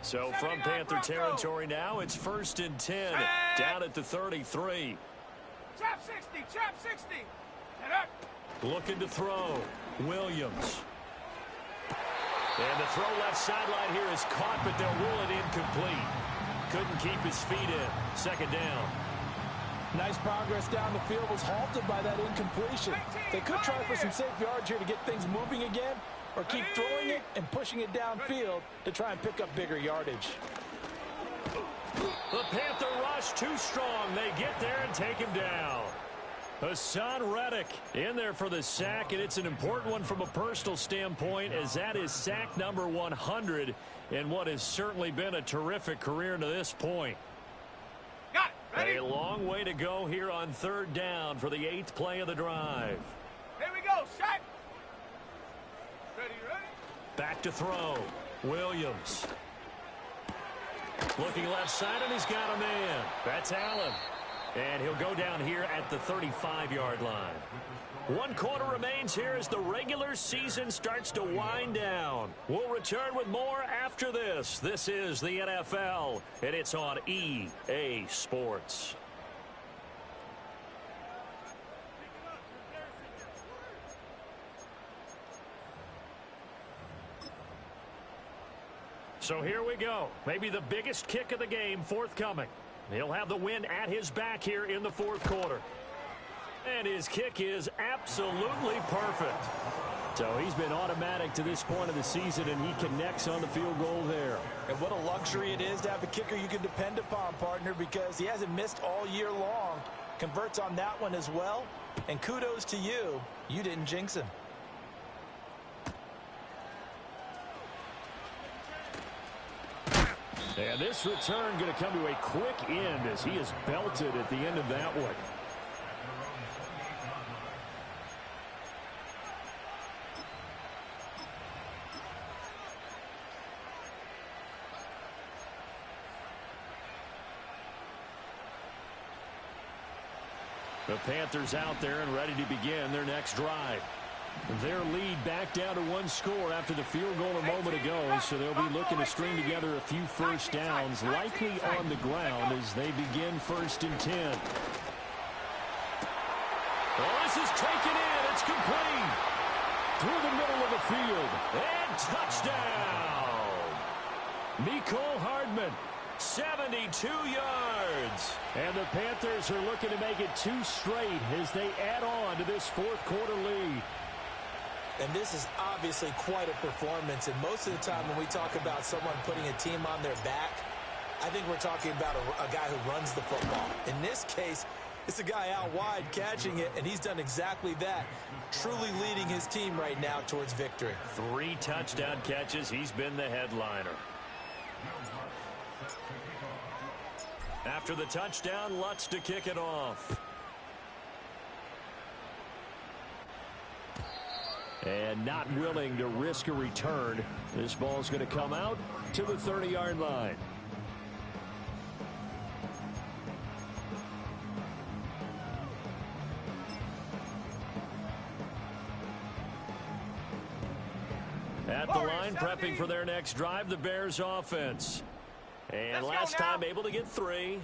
So from Panther territory now, it's 1st and 10 down at the 33. Trap 60, trap 60. Get up. Looking to throw. Williams. And the throw left sideline here is caught, but they'll rule it incomplete. Couldn't keep his feet in. 2nd down. Nice progress down the field, was halted by that incompletion. They could try for some safe yards here to get things moving again, or keep throwing it and pushing it downfield to try and pick up bigger yardage. The Panther rush too strong. They get there and take him down. Hassan Reddick in there for the sack, and it's an important one from a personal standpoint, as that is sack number 100 in what has certainly been a terrific career to this point. Got it. Ready? A long way to go here on 3rd down for the 8th play of the drive. Here we go. Shot. Ready, ready. Back to throw. Williams. Looking left side, and he's got a man. That's Allen. And he'll go down here at the 35-yard line. 1 quarter remains here as the regular season starts to wind down. We'll return with more after this. This is the NFL, and it's on EA Sports. So here we go. Maybe the biggest kick of the game forthcoming. He'll have the win at his back here in the 4th quarter. And his kick is absolutely perfect. So he's been automatic to this point of the season, and he connects on the field goal there. And what a luxury it is to have a kicker you can depend upon, partner, because he hasn't missed all year long. Converts on that one as well. And kudos to you. You didn't jinx him. And this return going to come to a quick end as he is belted at the end of that one. The Panthers out there and ready to begin their next drive. Their lead back down to 1 score after the field goal a moment ago, so they'll be looking to string together a few first downs, likely on the ground as they begin 1st and 10. Well, this is taken in. It's complete. Through the middle of the field. And touchdown. Mecole Hardman, 72 yards. And the Panthers are looking to make it 2 straight as they add on to this 4th quarter lead. And this is obviously quite a performance. And most of the time when we talk about someone putting a team on their back, I think we're talking about a guy who runs the football. In this case, it's a guy out wide catching it, and he's done exactly that. Truly leading his team right now towards victory. 3 touchdown catches. He's been the headliner. After the touchdown, Lutz to kick it off. And not willing to risk a return. This ball's going to come out to the 30-yard line. At the line, prepping for their next drive, the Bears offense. And last time able to get 3.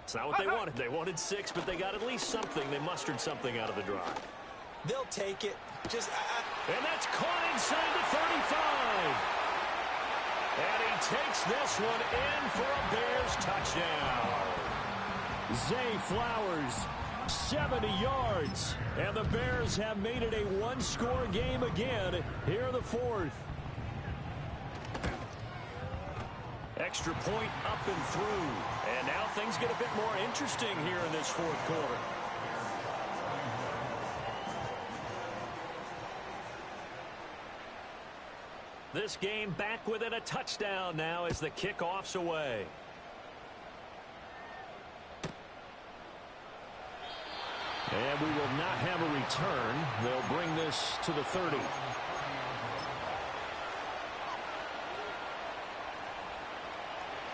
It's not what they wanted. They wanted 6, but they got at least something. They mustered something out of the drive. They'll take it. And that's caught inside the 35. And he takes this one in for a Bears touchdown. Zay Flowers, 70 yards. And the Bears have made it a one-score game again here in the 4th. Extra point up and through. And now things get a bit more interesting here in this 4th quarter. This game back within a touchdown now as the kickoff's away. And we will not have a return. They'll bring this to the 30.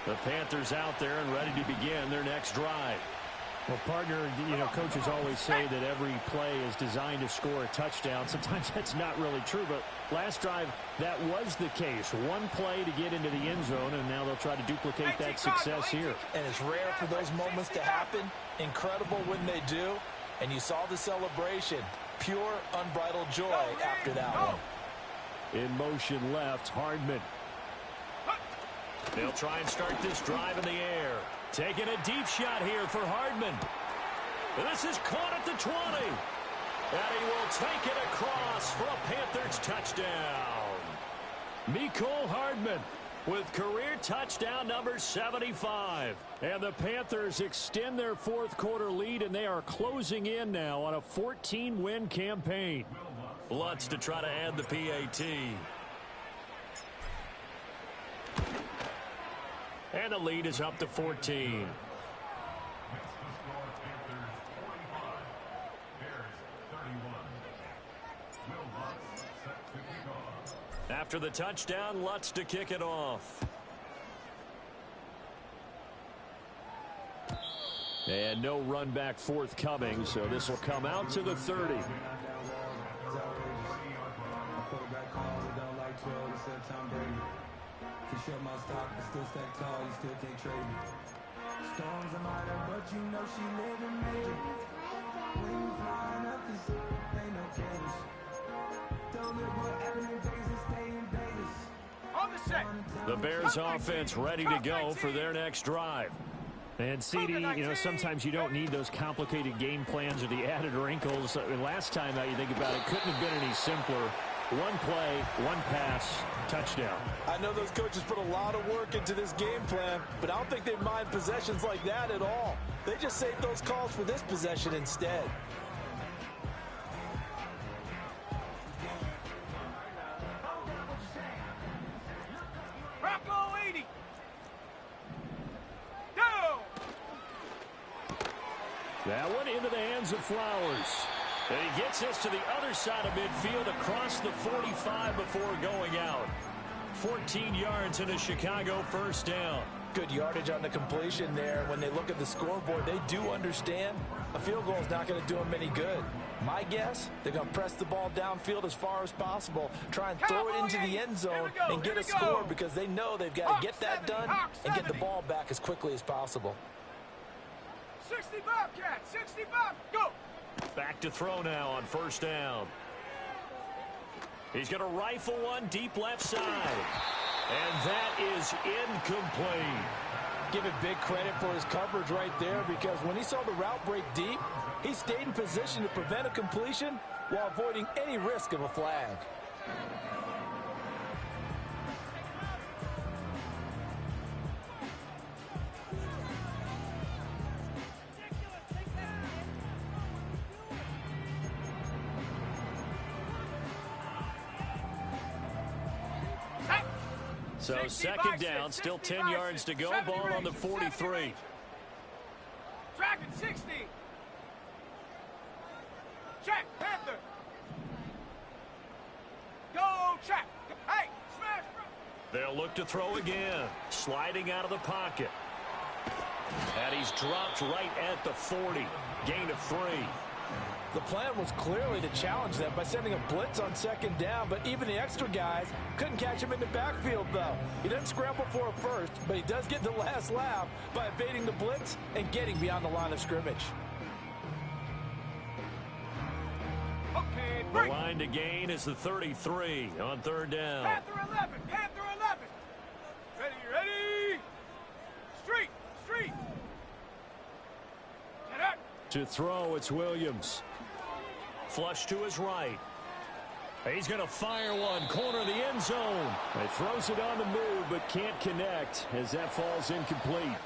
The Panthers out there and ready to begin their next drive. Well, partner, coaches always say that every play is designed to score a touchdown. Sometimes that's not really true, but last drive, that was the case. One play to get into the end zone, and now they'll try to duplicate that success here. And it's rare for those moments to happen. Incredible when they do. And you saw the celebration. Pure, unbridled joy after that one. In motion left, Hardman. They'll try and start this drive in the air. Taking a deep shot here for Hardman. This is caught at the 20. And he will take it across for a Panthers touchdown. Mecole Hardman with career touchdown number 75. And the Panthers extend their 4th quarter lead, and they are closing in now on a 14-win campaign. Lutz to try to add the PAT. And the lead is up to 14. After the touchdown, Lutz to kick it off. And no run back forthcoming, so this will come out to the 30. My stock, but still stack tall, you still can't trade me. Storms are minor, but you know she living major. When you flying up, this ain't no cages. Don't live whatever in Vegas, stay in Vegas. On the set. The Bears offense ready to go for their next drive. And CD, sometimes you don't need those complicated game plans or the added wrinkles. Last time you think about it, couldn't have been any simpler. One play, one pass, touchdown. I know those coaches put a lot of work into this game plan, but I don't think they mind possessions like that at all. They just save those calls for this possession instead. Rocco 80. Go! That one into the hands of Flowers. And he gets this to the other side of midfield across the 45 before going out. 14 yards and a Chicago first down. Good yardage on the completion there. When they look at the scoreboard, they do understand a field goal is not going to do them any good. My guess, they're going to press the ball downfield as far as possible, try and throw it into the end zone and get a score because they know they've got to get that done and get the ball back as quickly as possible. 60 Bobcats, 60 Bob, go! Back to throw now on first down. He's going to rifle one deep left side. And that is incomplete. Give it big credit for his coverage right there because when he saw the route break deep, he stayed in position to prevent a completion while avoiding any risk of a flag. So second down, still 10 yards to go, ball on the 43. 60. Check, Panther. Go, check. Hey, smash. They'll look to throw again. Sliding out of the pocket. And he's dropped right at the 40. Gain of 3. The plan was clearly to challenge them by sending a blitz on second down, but even the extra guys couldn't catch him in the backfield, though. He doesn't scramble for a first, but he does get the last laugh by evading the blitz and getting beyond the line of scrimmage. Okay, The line to gain is the 33 on third down. Panther 11, Panther 11. Ready, ready. Street, street. Get up. To throw, it's Williams. Flush to his right. He's going to fire one. Corner of the end zone. He throws it on the move, but can't connect as that falls incomplete.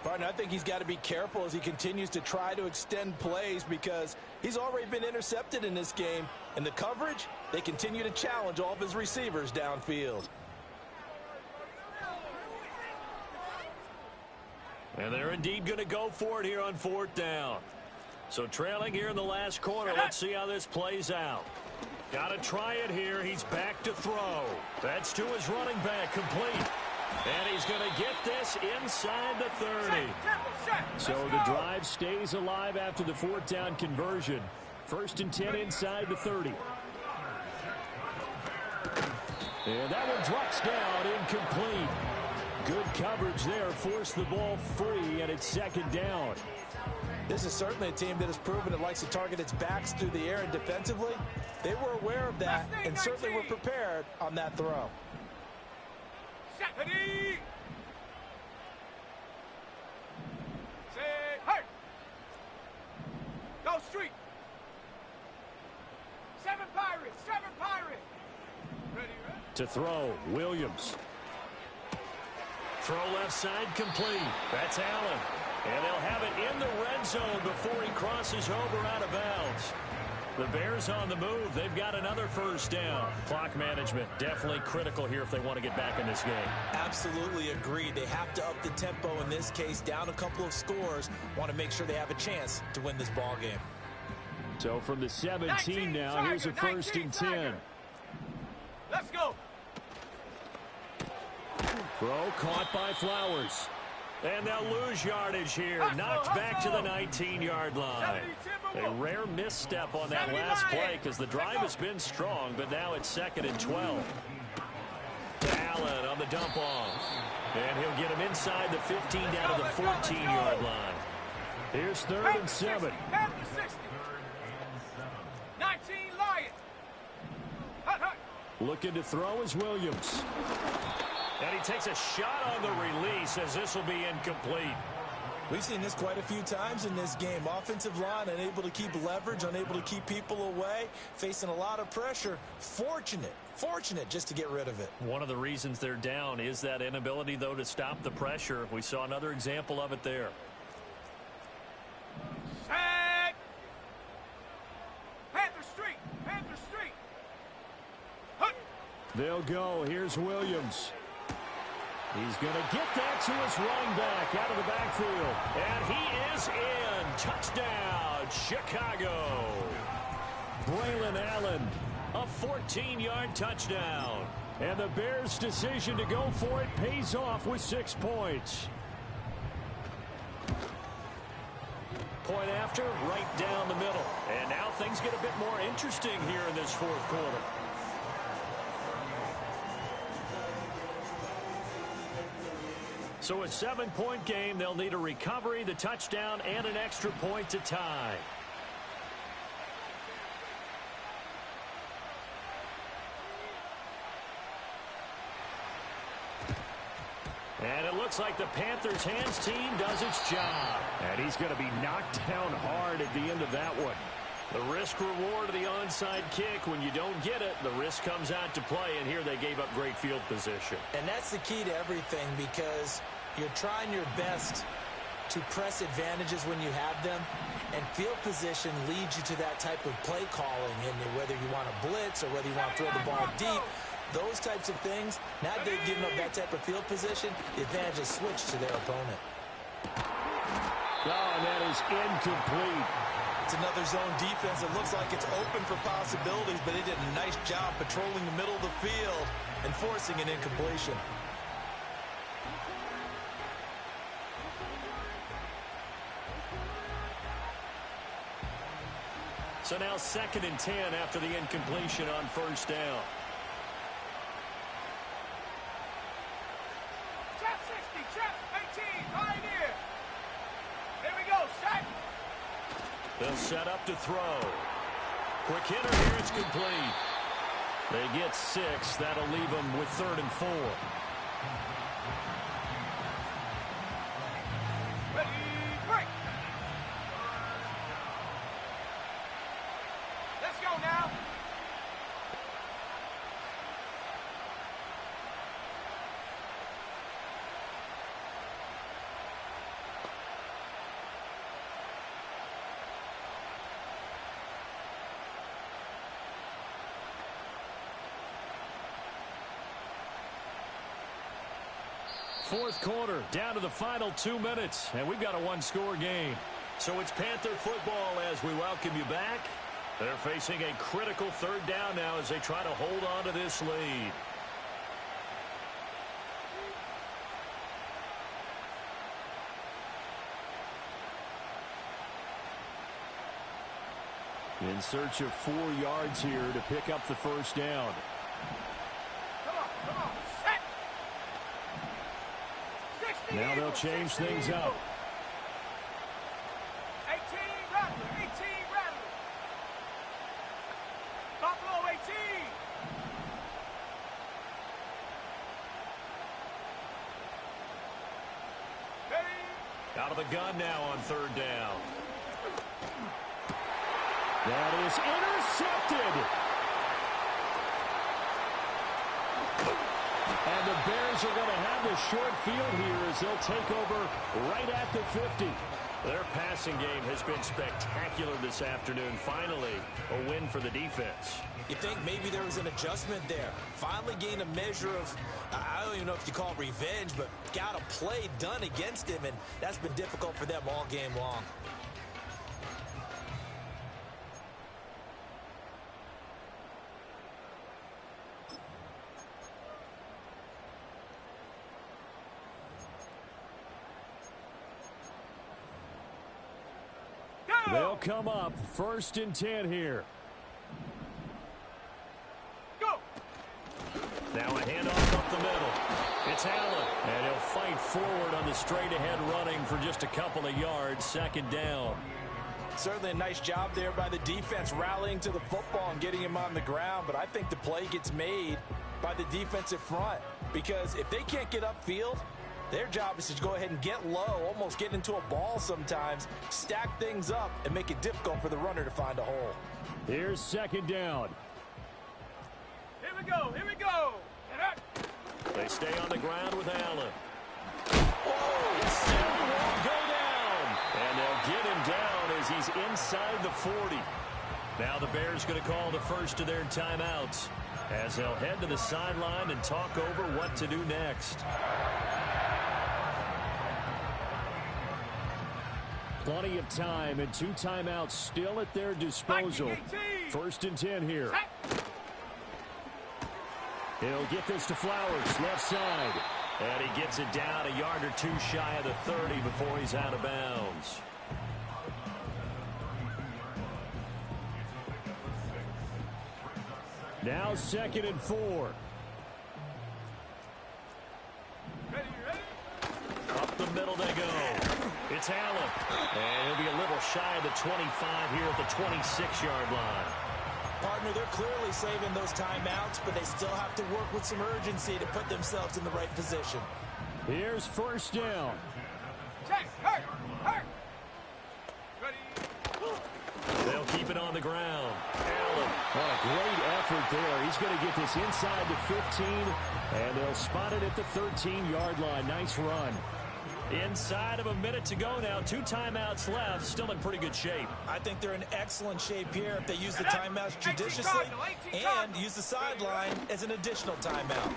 Partner, I think he's got to be careful as he continues to try to extend plays because he's already been intercepted in this game. And the coverage, they continue to challenge all of his receivers downfield. And they're indeed going to go for it here on fourth down. So trailing here in the last quarter. Let's see how this plays out. Got to try it here. He's back to throw. That's to his running back, complete. And he's going to get this inside the 30. So the drive stays alive after the fourth down conversion. 1st and 10 inside the 30. And that one drops down, incomplete. Good coverage there, forced the ball free, and it's second down. This is certainly a team that has proven it likes to target its backs through the air and defensively. They were aware of that and certainly were prepared on that throw. Ready. Say, hey. Go street. 7 Pirates, 7 Pirates. Ready, ready. To throw, Williams. Throw left side complete. That's Allen. And they'll have it in the red zone before he crosses over out of bounds. The Bears on the move. They've got another first down. Clock management definitely critical here if they want to get back in this game. Absolutely agreed. They have to up the tempo in this case, down a couple of scores. Want to make sure they have a chance to win this ball game. So from the 17 now, here's a 1st and 10. Let's go. Throw caught by Flowers. And they'll lose yardage here. Knocked back to the 19-yard line. A rare misstep on that last play because the drive has been strong, but now it's 2nd and 12. Allen on the dump off. And he'll get him inside the 15 down to the 14-yard line. Here's 3rd and 7. 19 Lions. Looking to throw is Williams. And he takes a shot on the release as this will be incomplete. We've seen this quite a few times in this game. Offensive line unable to keep leverage, unable to keep people away, facing a lot of pressure. Fortunate just to get rid of it. One of the reasons they're down is that inability, though, to stop the pressure. We saw another example of it there. Set. Panther Street. Panther Street. Hunt. They'll go. Here's Williams. He's going to get that to his running back out of the backfield. And he is in. Touchdown, Chicago. Braylon Allen, a 14-yard touchdown. And the Bears' decision to go for it pays off with 6 points. Point after, right down the middle. And now things get a bit more interesting here in this fourth quarter. So a 7-point game. They'll need a recovery, the touchdown, and an extra point to tie. And it looks like the Panthers' hands team does its job. And he's going to be knocked down hard at the end of that one. The risk-reward of the onside kick, when you don't get it, the risk comes out to play, and here they gave up great field position. And that's the key to everything because you're trying your best to press advantages when you have them, and field position leads you to that type of play calling, and whether you want to blitz or whether you want to throw the ball deep, those types of things, now that they've given up that type of field position, the advantage is switched to their opponent. Oh, and that is incomplete. It's another zone defense. It looks like it's open for possibilities, but they did a nice job patrolling the middle of the field and forcing an incompletion. So now 2nd and 10 after the incompletion on first down. Trap 60, trap 18, right here. Here we go, set. They'll set up to throw. Quick hitter here, it's complete. They get 6. That'll leave them with 3rd and 4. Ready, break. Let's go now. Fourth quarter, down to the final 2 minutes, and we've got a one-score game. So it's Panther football as we welcome you back. They're facing a critical 3rd down now as they try to hold on to this lead. In search of 4 yards here to pick up the first down. Come on, set. 60, Now they'll change 60, things up. 18, Rattler, 18, Rattler. Buffalo, 18. Ready. Out of the gun now on 3rd down. That is intercepted. And the Bears are going to have the short field here as they'll take over right at the 50. Their passing game has been spectacular this afternoon. Finally, a win for the defense. You think maybe there was an adjustment there. Finally gained a measure of, I don't even know if you call it revenge, but got a play done against him, and that's been difficult for them all game long. They'll come up 1st and 10 here. Go. Now a handoff up the middle. It's Allen. And he'll fight forward on the straight-ahead running for just a couple of yards. 2nd down. Certainly a nice job there by the defense rallying to the football and getting him on the ground, but I think the play gets made by the defensive front because if they can't get upfield, their job is to go ahead and get low, almost get into a ball sometimes, stack things up, and make it difficult for the runner to find a hole. Here's 2nd down. Here we go, here we go. They stay on the ground with Allen. Oh, It still won't go down. And they'll get him down as he's inside the 40. Now the Bears going to call the first of their timeouts as they'll head to the sideline and talk over what to do next. Plenty of time and 2 timeouts still at their disposal. 1st and 10 here. He'll get this to Flowers, left side. And he gets it down a yard or 2 shy of the 30 before he's out of bounds. Now 2nd and 4. Ready, ready. Up the middle they go. It's Allen. And he'll be a little shy of the 25 here at the 26-yard line. Partner, they're clearly saving those timeouts, but they still have to work with some urgency to put themselves in the right position. Here's 1st down. Check, hurt. Ready. They'll keep it on the ground. Allen. What a great effort there. He's going to get this inside the 15, and they'll spot it at the 13-yard line. Nice run. Inside of a minute to go now. 2 timeouts left. Still in pretty good shape. I think they're in excellent shape here if they use the timeouts judiciously and use the sideline as an additional timeout.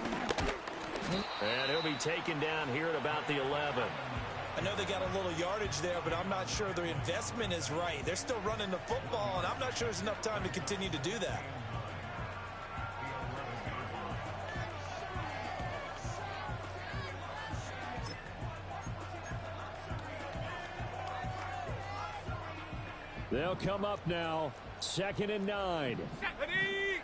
And he'll be taken down here at about the 11. I know they got a little yardage there, but I'm not sure their investment is right. They're still running the football, and I'm not sure there's enough time to continue to do that. They'll come up now. 2nd and 9. Ready?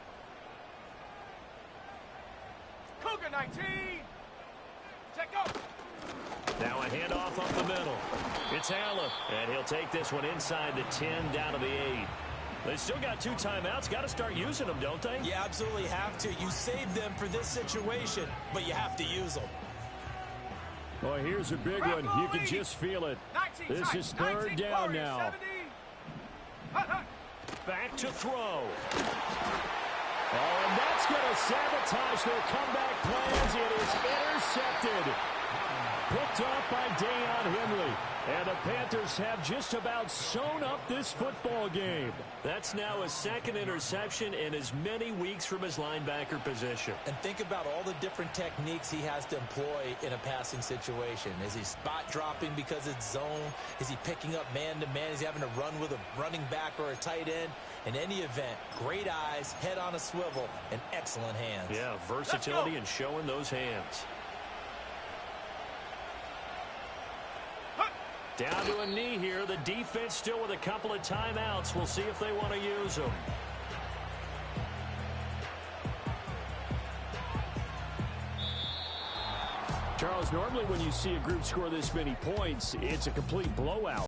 Cougar 19. Check up. Now a handoff up the middle. It's Allen, and he'll take this one inside the 10 down to the 8. They still got 2 timeouts. Got to start using them, don't they? You absolutely have to. You save them for this situation, but you have to use them. Well, here's a big one. You can just feel it. This is 3rd down now. Back to throw. Oh, and that's going to sabotage their comeback plans. It is intercepted. Picked off by Deion Henley. And the Panthers have just about sewn up this football game. That's now his 2nd interception in as many weeks from his linebacker position. And think about all the different techniques he has to employ in a passing situation. Is he spot dropping because it's zone? Is he picking up man-to-man? Is he having to run with a running back or a tight end? In any event, great eyes, head on a swivel, and excellent hands. Yeah, versatility and showing those hands. Down to a knee here. The defense still with a couple of timeouts. We'll see if they want to use them. Charles, normally when you see a group score this many points, it's a complete blowout.